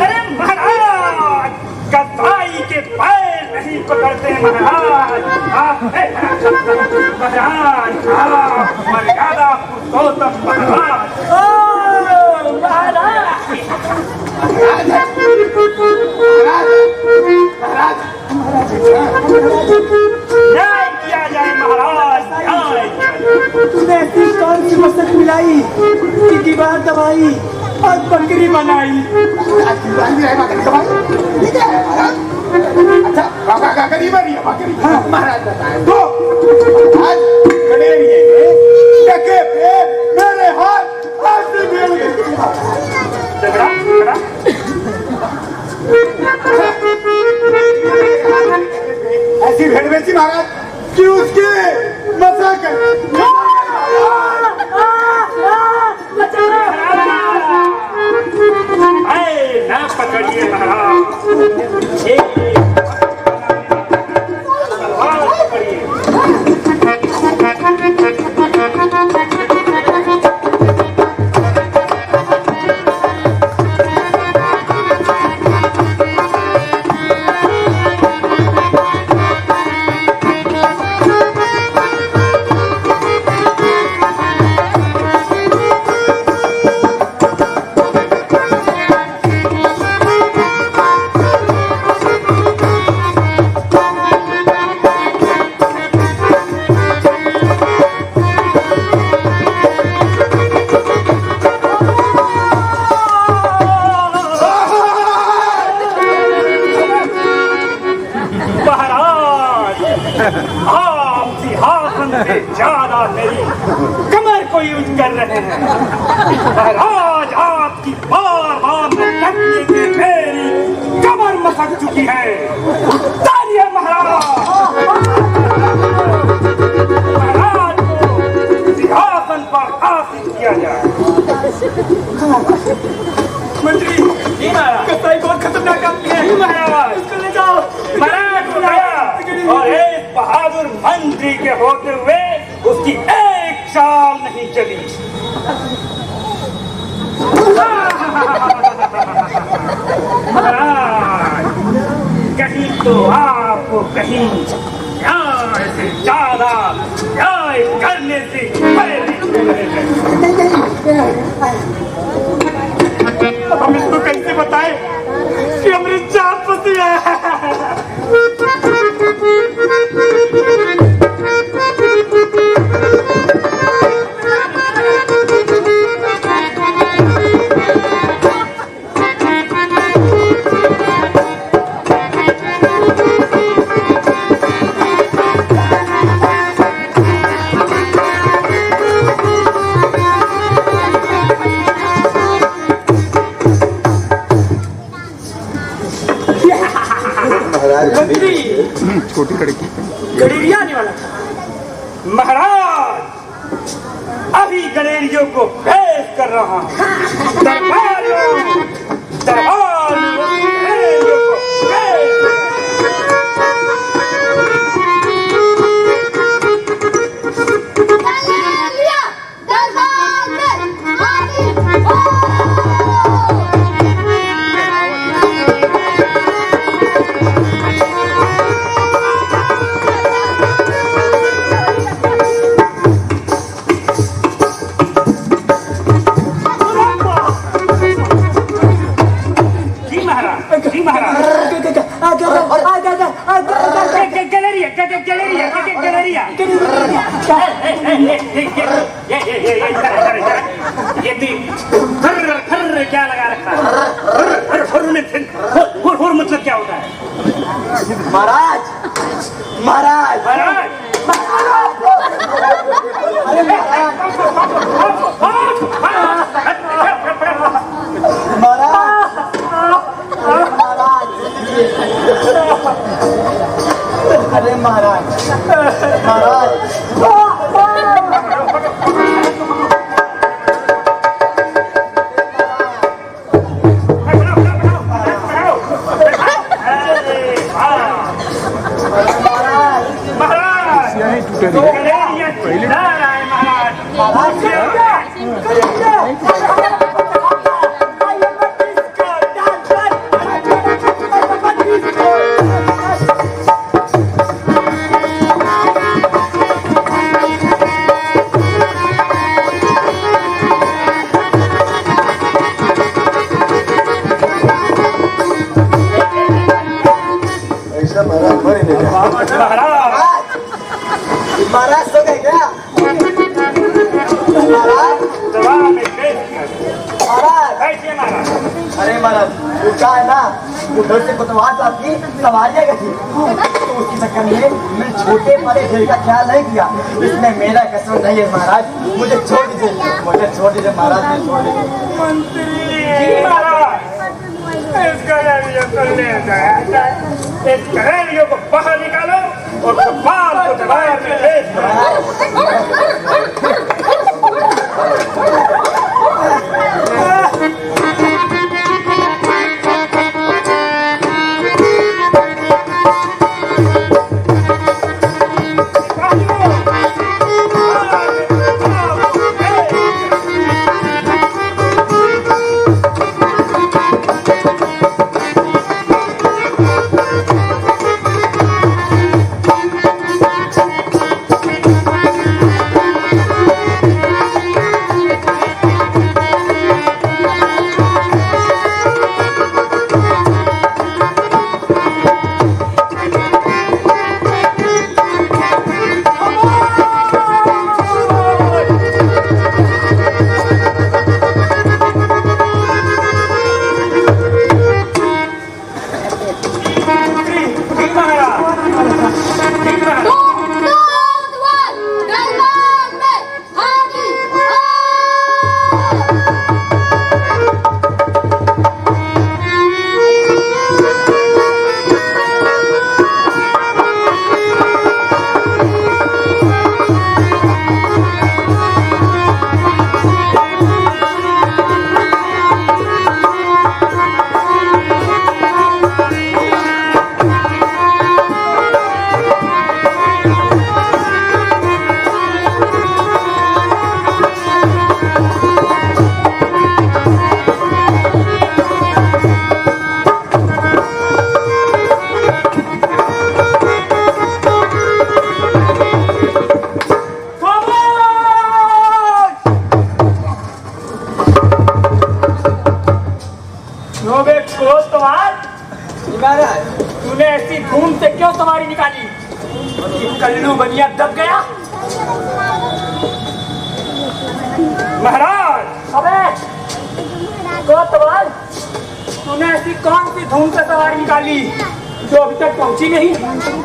अरे महाराज कसाई के पैर नहीं पकड़ते महाराज। महाराज मर्यादा पुरुषोत्तम महाराज। न्याय किया जाए महाराज न्याय। तूने ऐसी कौन सी मशक मिलाई कि दीवार दबाई और बकरी बनाई? अच्छा बाबा गरीब नहीं है बकरी महाराज बताए तो आज गडेरिए टके पे मेरे हाथ ऐसे भेड़ गए। झगड़ा ऐसी भेड़ बेची महाराज कि उसके मजाक ना पकड़िए महाराज। हमसे ज्यादा मेरी कमर को यूज कर रहे हैं। महाराज आपकी बार बार करने से मेरी कमर मसक चुकी है। तालियां महाराज। महाराज को सिंहासन पर आसीन किया जाए। मंत्री जी महाराज। कसाई बहुत खतरनाक आदमी है। जी महाराज। इसको ले जाओ। महाराज को लाया और एक बहादुर मंत्री के होते हुए उसकी एक चाल नहीं चली। महाराज कहीं तो आपको कहीं न्याय से ज्यादा न्याय करने से पहले हम इसको कैसे बताएं कि हमारी जान फंसी है। मंत्री छोटी लड़की गडेरिया आने वाला था। महाराज अभी गलेरियों को पेश कर रहा हूं। दरबारियों गलेरियों को पेश। गलेरिया दरबार में हाजिर हो। जी महाराज जी महाराज। गलेरिया गलेरिया गलेरिया ये भी फर क्या लगा रखा है? फुर मतलब क्या होता है? महाराज महाराज महाराज अरे महाराज महाराज महाराज सो गए क्या? महाराज अरे महाराज वो क्या है ना उधर से कोतवाल साहब की सवारियाँ गई तो उसकी चक्कर में मैं छोटे बड़े ढेर का ख्याल नहीं किया। इसमें मेरा कसूर नहीं है महाराज। मुझे छोड़ दीजिए महाराज। मुझे छोड़ दीजिए। इस गलेरियों को बाहर निकालो और कपाल को दरबार में भेज दो। महाराज अबे कोतवाल, तूने ऐसी कौन सी धूम से सवारी निकाली जो अभी तक पहुंची नहीं?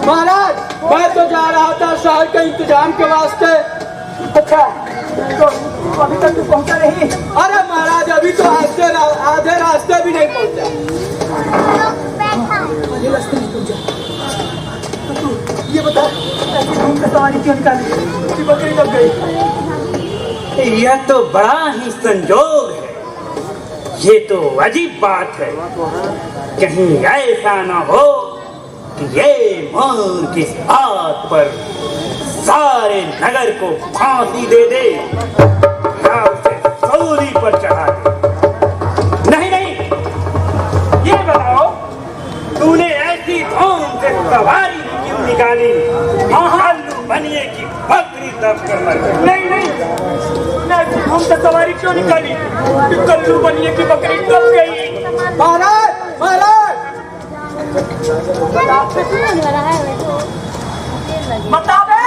महाराज मैं तो जा रहा था शहर के इंतजाम के वास्ते। अच्छा, तो अभी तक तू पहुंचा नहीं? अरे महाराज अभी तो आधे रास्ते भी नहीं पहुंचा। आधे रास्ते नहीं पहुंचा तो तू ये बता, ऐसी धूम से सवारी क्यों निकाली कि बकरी दब गई? यह तो बड़ा ही संजोग है। ये तो अजीब बात है। कहीं ऐसा न हो कि ये मोर किस बात पर सारे नगर को फांसी दे दे या उसे सूली पर चढ़ा दे। नहीं नहीं, ये बताओ तूने ऐसी धूम से सवारी क्यों निकाली? आलू बनिए की बकरी दब कर मर गई। नहीं नहीं, मैं ऐसी धूम से सवारी क्यों निकाली कि कल्लू बनिए की बकरी दब गई? महाराज महाराज बता बे।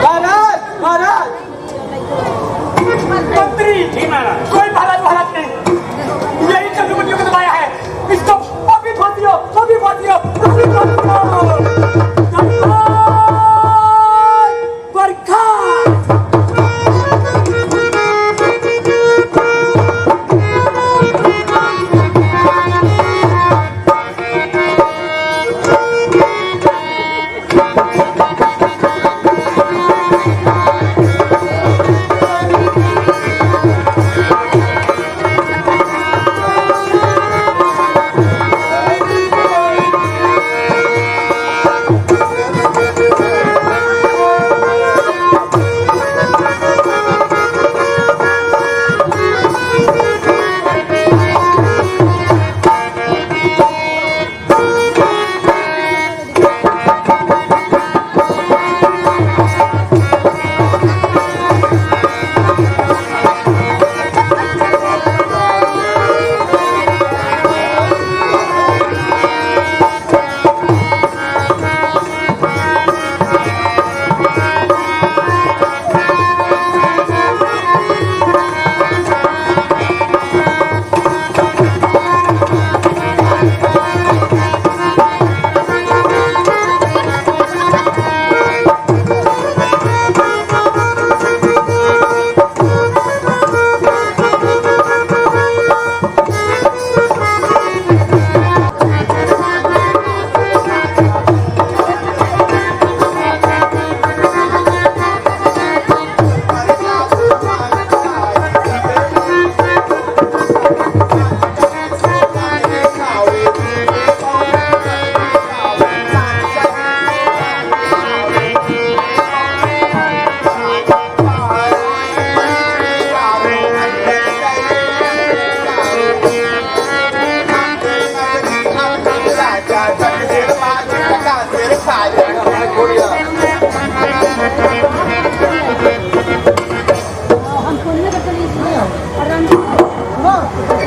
महाराज महाराज मंत्री जी महाराज। कोई महाराज महाराज नहीं, यही कल्लू बनियों को दबाया है। इसको अभी फांसियो, अभी फांसियो, अभी फांसियो।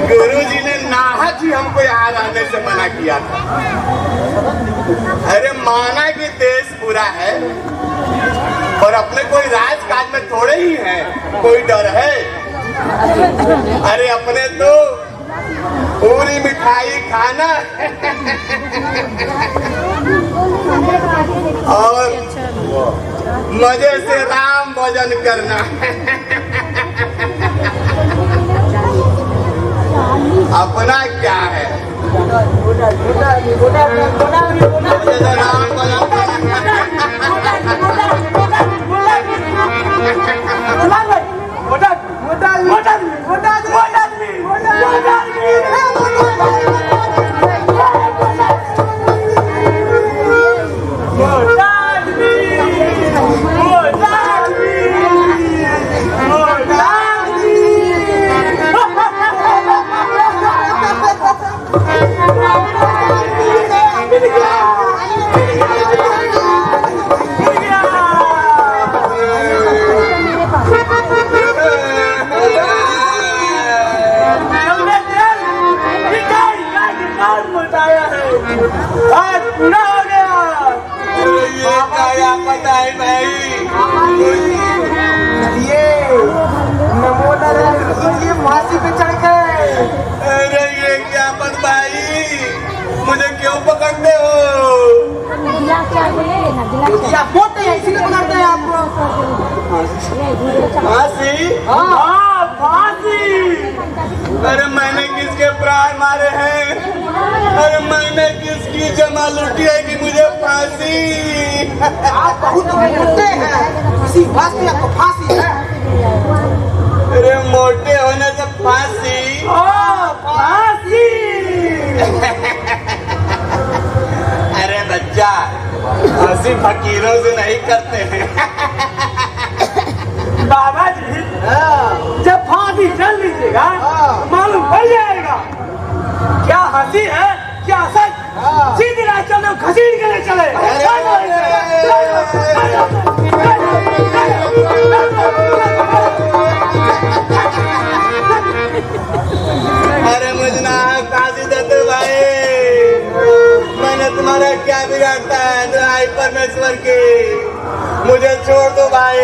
गुरुजी ने नाहक ही हमको यहाँ रहने से मना किया था। अरे माना कि देश पूरा है और अपने कोई राजकाज में थोड़े ही है, कोई डर है? अरे अपने तो पूरी मिठाई खाना और मजे से राम भजन करना। अपना क्या है? राम भजन आज पूरा हो गया। ये क्या पता है भाई? ये ये फांसी पे चढ़ गए। अरे ये क्या बात भाई, मुझे क्यों पकड़ते हो? आप मोटे हैं इसीलिए पकड़ते हैं आपको। फांसी? हाँ फांसी। अरे मैंने किसके प्राण मारे हैं? अरे मैंने किसकी जमा लूटी है कि मुझे फांसी? आप बहुत मोटे हैं इसी वास्ते आपको फांसी है। अरे मोटे होने से फांसी? फांसी। अरे बच्चा, फांसी फकीरों से नहीं करते हैं। बाबा जी जब फांसी चल लीजिएगा मालूम पड़ जाएगा क्या हंसी है क्या सच। सीधी राह चलो घसीट के ले चले। अरे मुझे ना फांसी देते भाई, मैंने तुम्हारा क्या बिगाड़ता है? दुहाई परमेश्वर की, मुझे छोड़ दो भाई,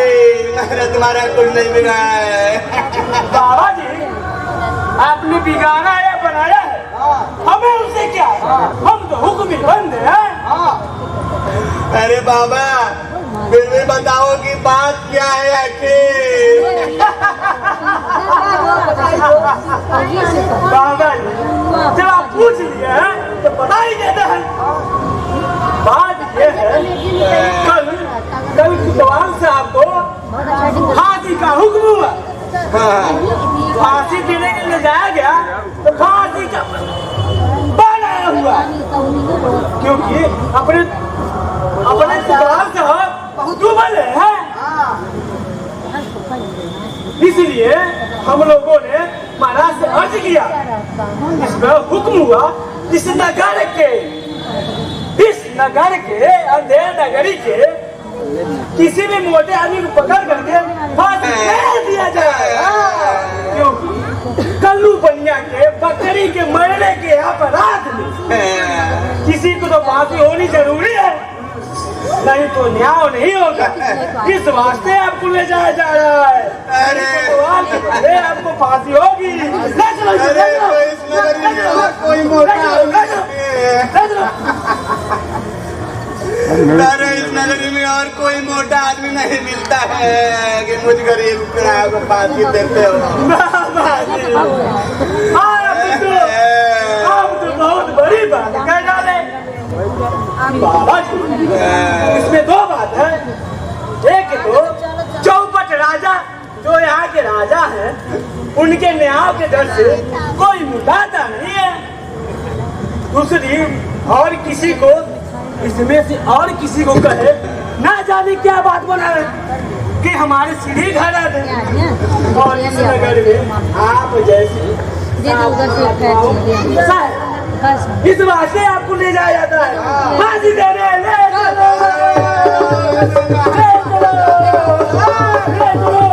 मैंने तुम्हारा कुछ नहीं बिगाड़ा है। बाबा जी आपने बिगाड़ा या बनाया है हमें उससे क्या, हम तो हुक्म ही बंद हैं। अरे बाबा फिर भी बताओ कि बात क्या है आखिर? बाबा जी जब आप पूछ लिए हैं तो बता ही देते हैं। बात ये है कल कुतवाल साहब को फांसी का हुक्म हुआ। फांसी देने के लिए जाया गया तो फांसी का बनाया हुआ, क्योंकि अपने कुतवाल साहब बहुत डूबल है। इसलिए हम लोगों ने महाराज से अर्ज किया, इसमें हुक्म हुआ इस नगर के अंधेर नगरी के किसी भी मोटे आदमी को पकड़ करके फांसी दे दिया जाए। क्योंकि कल्लू बनिया के बकरी के मरने के अपराध में किसी को तो फांसी होनी जरूरी है, नहीं तो न्याय नहीं होगा। इस वास्ते आपको ले जाया जा रहा है। अरे आपको फांसी होगी। अरे इस नगरी में और कोई मोटा आदमी नहीं मिलता है कि मुझ गरीब को फांसी देते हो। आप तो बहुत बड़ी बात कह डाले बाबा जी। इसमें दो बात है, एक तो चौपट राजा जो यहाँ के राजा हैं उनके न्याय के डर से कोई मुटाता नहीं है। दूसरी और किसी को इसमें से और किसी को कहे ना जाने क्या बात बना है कि हमारे सीढ़ी घर आते और इस नगर में आप जैसे इस वास्ते आपको ले जाया जाता है फांसी देने। ले चलो, ले चलो, ले चलो।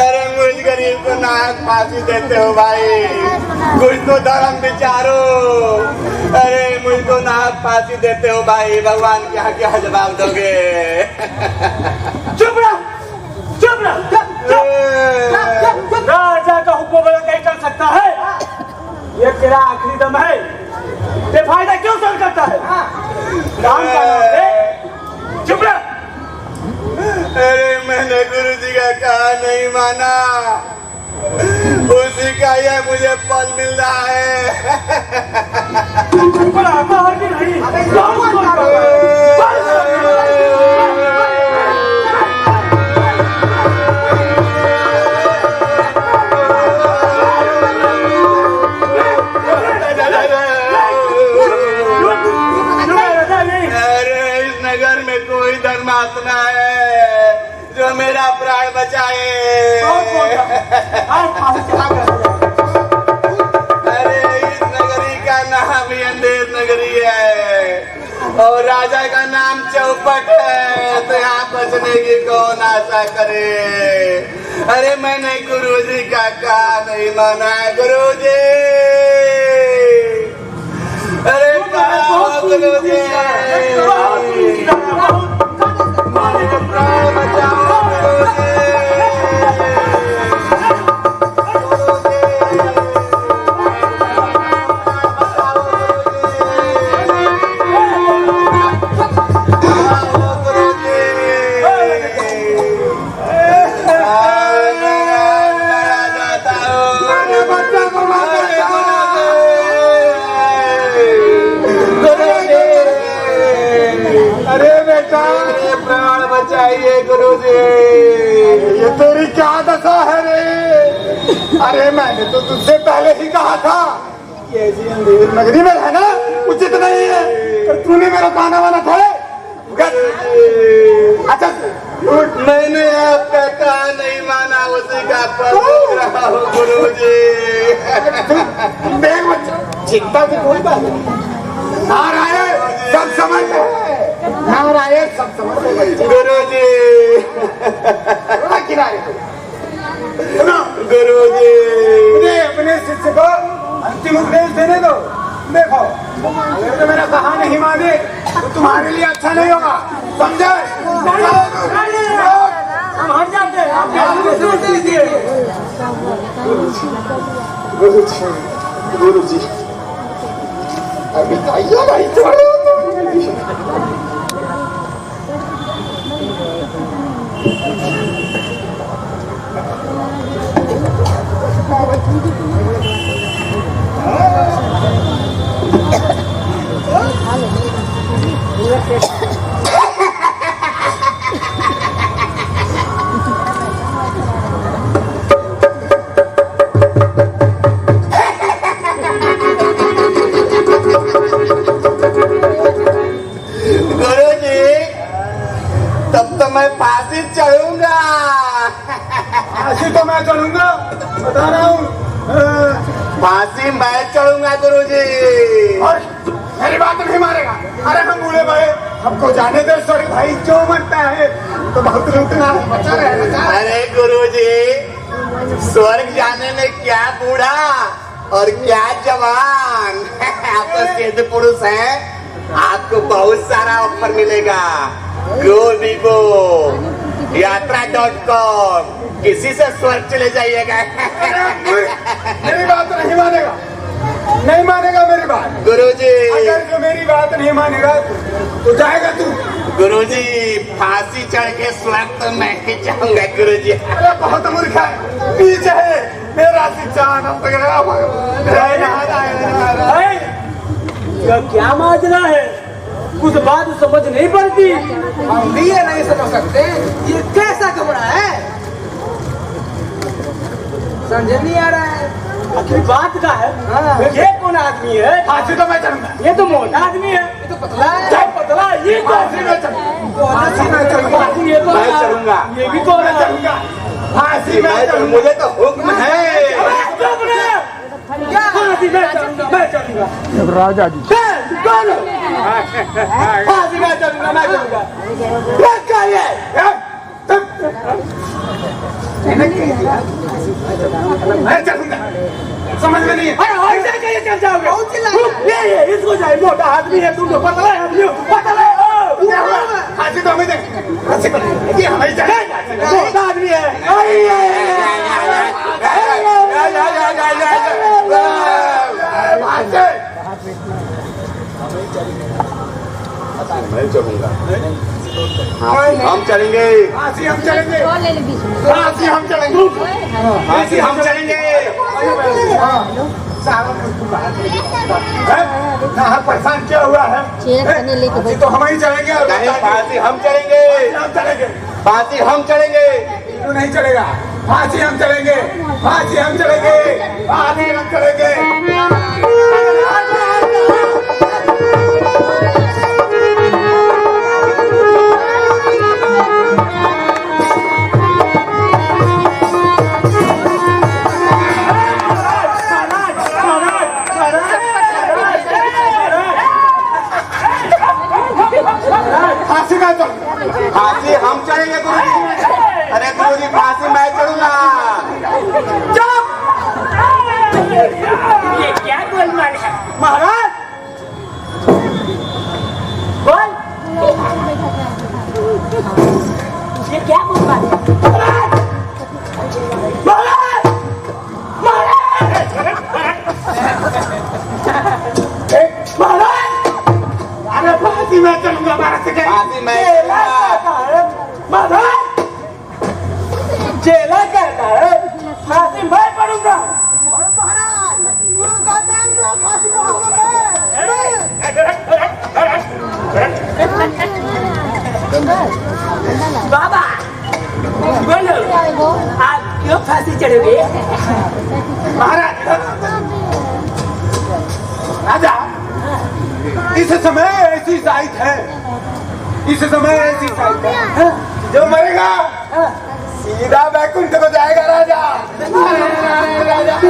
अरे मुझ गरीब को नाक फांसी देते हो भाई, कुछ तो धर्म विचारो। अरे मुझको नाक फांसी देते हो भाई, भगवान क्या क्या जवाब दोगे? चुप रहो, चुप रहो, राजा का हुक्म बड़ा कहीं कर सकता है? ये तेरा आखिरी दम है, बेफायदा क्यों सर करता है? राम का नाम ले, चुप रहो। अरे मैंने गुरु जी का कहा नहीं माना, उसी का ये मुझे फल मिल रहा है। पर आता है कि नहीं? अरे इस नगर में कोई धर्मात्मा है जो मेरा प्राण बचाए। अरे इस नगरी का नाम ही अंधेर नगरी है और राजा का नाम चौपट है, तो यहाँ बचने की कौन आशा करे? अरे मैंने गुरुजी का कहा नहीं माना है गुरुजी। अरे गुरुजी प्राण बचाओ गुरुजी। अरे बेटा, प्राण बचाइए गुरुजी। ये तेरी क्या दशा है रे? अरे मैंने तो तुझसे पहले ही कहा था कि ऐसी अंधेर नगरी में रहना उचित नहीं है, पर तूने मेरा कहना वाना थोड़े। अच्छा मैंने आपका कहा नहीं माना, उसी का फल भोग रहा हूँ गुरुजी। देख बच्चा, चिंता की कोई बात नहीं। नारायण सब समझते हैं, नारायण सब समझते हैं गुरुजी। किनारे गुरुजी मुझे अपने शिष्य को अंतिम उपदेश देने दो। देखो, अगर तो मेरा कहा नहीं माने तो तुम्हारे लिए अच्छा नहीं होगा, समझे? हम हट जाते हैं, आप गुरुजी अभी आइए भाई थोड़े। गुरुजी, तब तो मैं फांसी चढ़ूंगा। फांसी तो मैं चढ़ूंगा, बता रहा हूँ। फांसी मैं चढ़ूंगा गुरुजी। और मेरी बात नहीं मारेगा? अरे हम बूढ़े भाई, हमको जाने दे। सॉरी भाई, जो मरता है तो बहुत रुकना है, बचा रहे। अरे गुरुजी, स्वर्ग जाने में क्या बूढ़ा और क्या जवान। आप तो सिद्ध पुरुष हैं, आपको बहुत सारा ऑफर मिलेगा। GoVivo यात्रा.com, किसी से स्वर्ग चले जाइएगा। मेरी बात तो नहीं मानेगा, नहीं मानेगा मेरी बात। गुरुजी, अगर जो मेरी बात नहीं मानेगा तो जाएगा तू। गुरुजी, फांसी चढ़ के स्वर्ग तो मैं ही जाऊंगा गुरुजी। अरे बहुत मूर्ख है, पीछे है मेरा शिक्षा। क्या माजरा है? कुछ बात समझ नहीं पड़ती। हम भी ये नहीं समझ सकते, ये कैसा कमरा है, समझ नहीं आ रहा है। आखिर बात का है। हाँ। ये कौन आदमी है? फांसी तो मैं चढ़ूंगा। ये तो मोटा आदमी है। ये तो पतला है। क्या पतला? ये तो फांसी में चढ़ूंगा। फांसी में चढ़ूंगा। फांसी ये तो मैं चढ़ूंगा। ये भी तो मैं चढ़ूंगा, फांसी में चढ़ूंगा। मुझे तो हुक्म है। चुप रहे। फांसी में चढ़ूंगा, मैं चढ़ूंगा। राजा जी कौन? फांसी में चढ़ूंगा, मैं चढ़ूंगा। क्या ये? मैं चढ़ूंगा, समझ में नहीं है। अरे ऐसे कैसे चल जाओगे? ये इसको जाए, मोटा आदमी है, तुम तो पतला है, पतला है। फांसी तो हमें देंगे, फांसी को नहीं, ये हमें जाएगा। मोटा आदमी है। मैं चढ़ूंगा। हम चलेंगे। फांसी हम चलेंगे, और ले ले बीच में। फांसी हम चलेंगे, फांसी हम चलेंगे। कहाँ परेशान किया हुआ है? चेक करने लेके फांसी तो हम ही चलेंगे। नहीं, फांसी हम चलेंगे। हम चलेंगे, फांसी हम चलेंगे। तू नहीं चलेगा। फांसी हम चलेंगे, फांसी हम चलेंगे, फांसी हम चलेंगे। फांसी हम चलेंगे गुरुजी। अरे गुरुजी, फांसी मैं चढ़ूंगा। ये क्या गोलमाल है महाराज? बोल, ये क्या गोलमाल है महाराज? महाराज, महाराज, अरे फांसी मैं चढ़ूंगा। फांसी मैं महाराज, जेला कहता है फांसी मैं पड़ूंगा। बाबा बोलो, आप क्यों फांसी चढ़ोगे? महाराज, राजा, इस समय ऐसी साइट है, इस समय ऐसी साइट है, जो मरेगा सीधा बैकुंठ को जाएगा। राजा, राजा,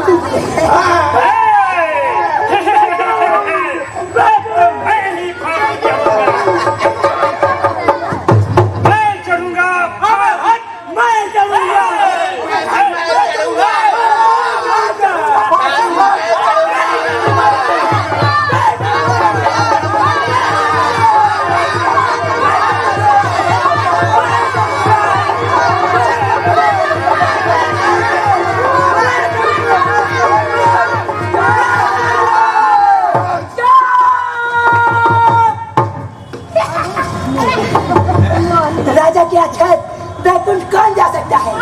राजा की छत बैकुंठ कौन जा सकता है?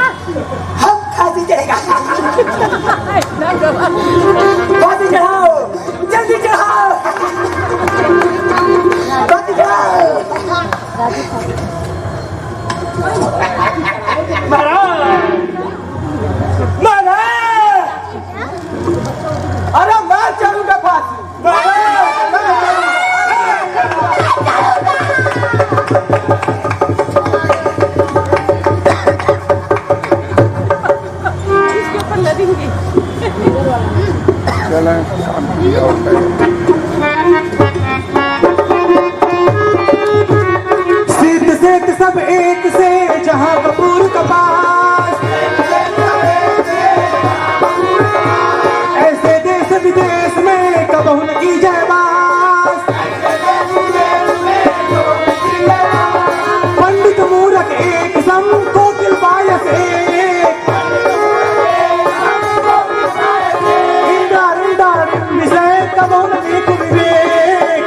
हम फांसी चढ़ेगा। फांसी चढ़ाओ, जल्दी चढ़ाओ, फांसी चढ़ाओ। महाराज, अरे मैं चढ़ूंगा फांसी। सिद्ध सिद्ध सब एक से जहां कपूर कपास, ऐसे देश विदेश में कबहू न की जाए बास। पंडित मूरख एक सम कोकिल बायस एक, इंदा विषय कबहू न एक विवेक।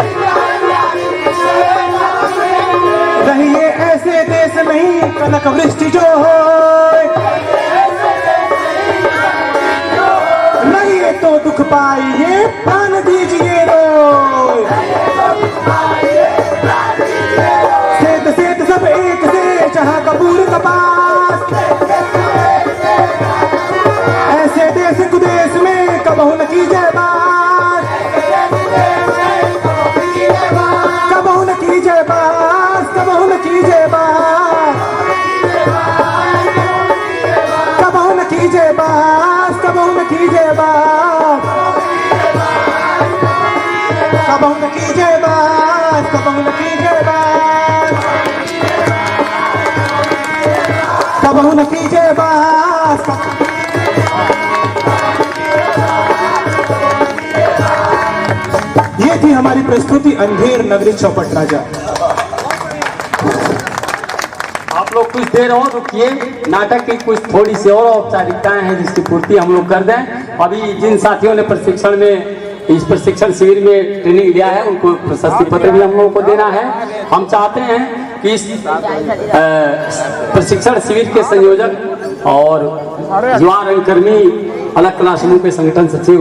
रहिए ऐसे देश में कनक वृष्टि जो हो, रहिए तो दुख पाइए प्राण दीजिए रोए। सेत सेत सब एक से जहां कपूर कपास, ऐसे देश कुदेश में कबहू न की जाए बात, कबहू न की जाए बात, कबहू न की जाए बात, कबहू न की जाए बात, कबहू न की जाए बात, कबहू न की जाए बात, कबहू न की जाए बात, कबहू न की जाए बात। ये थी हमारी प्रस्तुति अंधेर नगरी चौपट राजा। आप लोग कुछ देर और रुकिए, नाटक की कुछ थोड़ी सी और औपचारिकताएं हैं जिसकी पूर्ति हम लोग कर दें। अभी जिन साथियों ने प्रशिक्षण में इस प्रशिक्षण शिविर में ट्रेनिंग लिया है उनको प्रशस्ति पत्र भी हम लोगों को देना है। हम चाहते हैं कि इस प्रशिक्षण शिविर के संयोजक और युवा रंगकर्मी अलग कला समूह के संगठन सचिव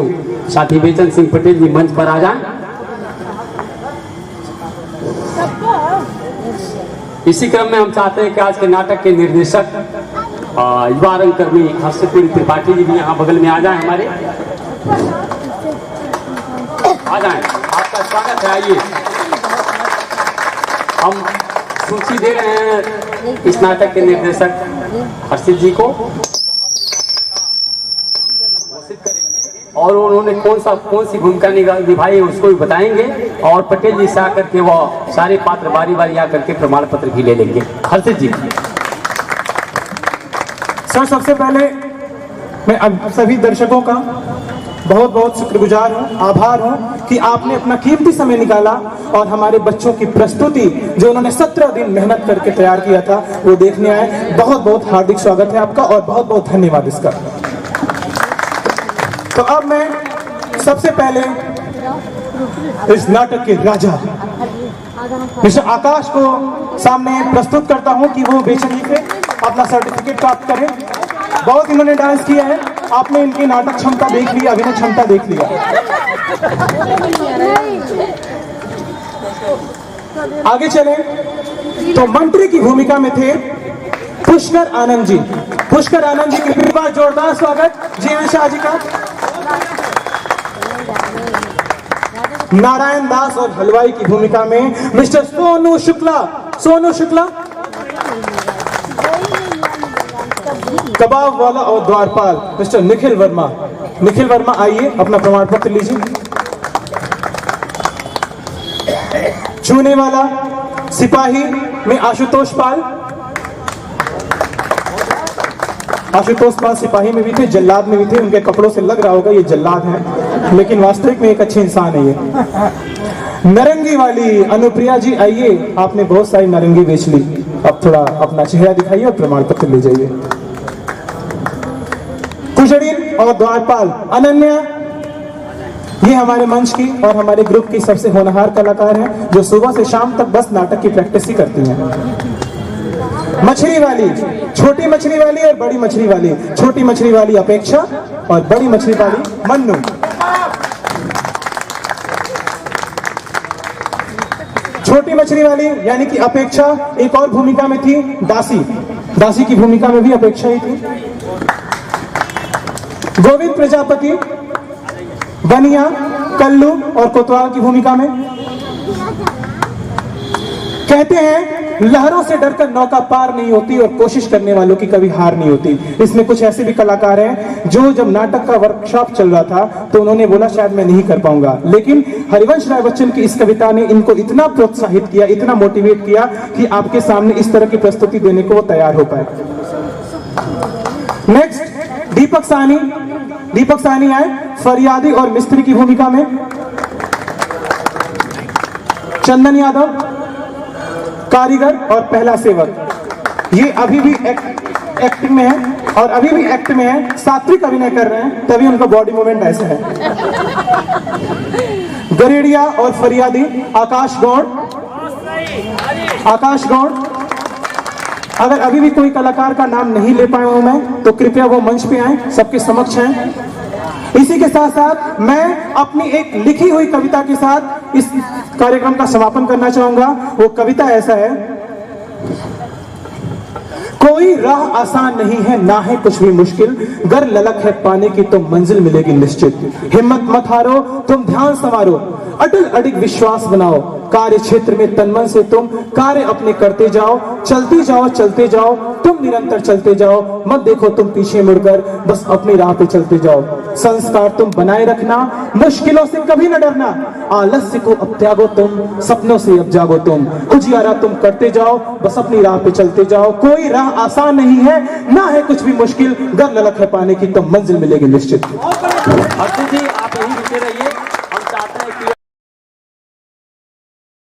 साथी बेचन सिंह पटेल जी मंच पर आ जाएं। इसी क्रम में हम चाहते हैं कि आज के नाटक के निर्देशक युवा रंगकर्मी हर्षपुरी त्रिपाठी जी भी यहाँ बगल में आ जाएं। हमारे आ जाएं, आपका स्वागत है। आइए, हम सूची दे रहे हैं इस नाटक के निर्देशक हर्षित जी को, और उन्होंने कौन सी भूमिका निभाई है उसको भी बताएंगे, और पटेल जी से आकर के वो सारे पात्र बारी बारी आकर के प्रमाण पत्र भी ले लेंगे। हर्षित जी। सर, सबसे पहले मैं अब सभी दर्शकों का बहुत बहुत शुक्रगुजार हूँ, आभार हूँ कि आपने अपना कीमती समय निकाला और हमारे बच्चों की प्रस्तुति जो उन्होंने 17 दिन मेहनत करके तैयार किया था वो देखने आए। बहुत बहुत हार्दिक स्वागत है आपका और बहुत बहुत धन्यवाद इसका। तो अब मैं सबसे पहले इस नाटक के राजा मिस्टर आकाश को सामने प्रस्तुत करता हूं कि वो बेचैनी से अपना सर्टिफिकेट प्राप्त करें। बहुत इन्होंने डांस किया है, आपने इनकी नाटक क्षमता देख ली, अभिनय क्षमता देख लिया। आगे चले तो मंत्री की भूमिका में थे पुष्कर आनंद जी। पुष्कर आनंद जी के बार जोरदार स्वागत जीवन शाह जी का। नारायण दास और हलवाई की भूमिका में मिस्टर सोनू शुक्ला। सोनू शुक्ला। कबाब वाला और द्वारपाल मिस्टर निखिल वर्मा। निखिल वर्मा आइए अपना प्रमाण पत्र लीजिए। छूने वाला सिपाही में आशुतोष पाल। आशुतोष पाल सिपाही में भी थे, जल्लाद में भी थे। उनके कपड़ों से लग रहा होगा ये जल्लाद है, लेकिन वास्तविक में एक अच्छे इंसान है ये। नारंगी वाली अनुप्रिया जी आइए, आपने बहुत सारी नारंगी बेच ली, अब थोड़ा अपना चेहरा दिखाइए और प्रमाण पत्र ले जाइए। कुशड़ीन और द्वारपाल अनन्या, ये हमारे मंच की और हमारे ग्रुप की सबसे होनहार कलाकार हैं जो सुबह से शाम तक बस नाटक की प्रैक्टिस ही करती हैं। मछली वाली, छोटी मछली वाली और बड़ी मछली वाली। छोटी मछली वाली अपेक्षा और बड़ी मछली वाली मन्नू। छोटी मछली वाली यानी कि अपेक्षा एक और भूमिका में थी दासी। दासी की भूमिका में भी अपेक्षा ही थी। गोविंद प्रजापति बनिया, कल्लू और कोतवाल की भूमिका में। कहते हैं लहरों से डरकर नौका पार नहीं होती और कोशिश करने वालों की कभी हार नहीं होती। इसमें कुछ ऐसे भी कलाकार हैं जो जब नाटक का वर्कशॉप चल रहा था तो उन्होंने बोला शायद मैं नहीं कर पाऊंगा, लेकिन हरिवंश राय बच्चन की इस कविता ने इनको इतना प्रोत्साहित किया, इतना मोटिवेट किया कि आपके सामने इस तरह की प्रस्तुति देने को वो तैयार हो पाए। नेक्स्ट दीपक साहनी। दीपक साहनी आए फरियादी और मिस्त्री की भूमिका में। चंदन यादव कारीगर और पहला सेवक, ये अभी भी एक्टिंग में है और अभी भी एक्ट में है, सात्विक अभिनय कर रहे हैं, तभी उनका बॉडी मूवमेंट ऐसा है। गरेड़िया और फरियादी आकाश गौड़। आकाश गौड़, अगर अभी भी कोई कलाकार का नाम नहीं ले पाया हूं मैं तो कृपया वो मंच पे आए, सबके समक्ष हैं। इसी के साथ साथ मैं अपनी एक लिखी हुई कविता के साथ इस कार्यक्रम का समापन करना चाहूंगा। वो कविता ऐसा है, कोई राह आसान नहीं है ना है कुछ भी मुश्किल, गर ललक है पाने की तो मंजिल मिलेगी निश्चित। हिम्मत मत हारो तुम ध्यान संवारो, अटल अडिग विश्वास बनाओ, कार्य क्षेत्र में तन्मन से तुम कार्य अपने करते जाओ, चलते जाओ चलते जाओ तुम निरंतर चलते जाओ, मत देखो तुम पीछे मुड़कर बस अपनी राह पे चलते जाओ। संस्कार तुम बनाए रखना, मुश्किलों से कभी न डरना, आलस्य को अब त्यागो तुम, सपनों से अब जागो तुम, उजियारा तुम करते जाओ बस अपनी राह पे चलते जाओ। कोई राह आसान नहीं है ना है कुछ भी मुश्किल, गर ललक है पाने की तो मंजिल मिलेगी निश्चित। अर्जुन जी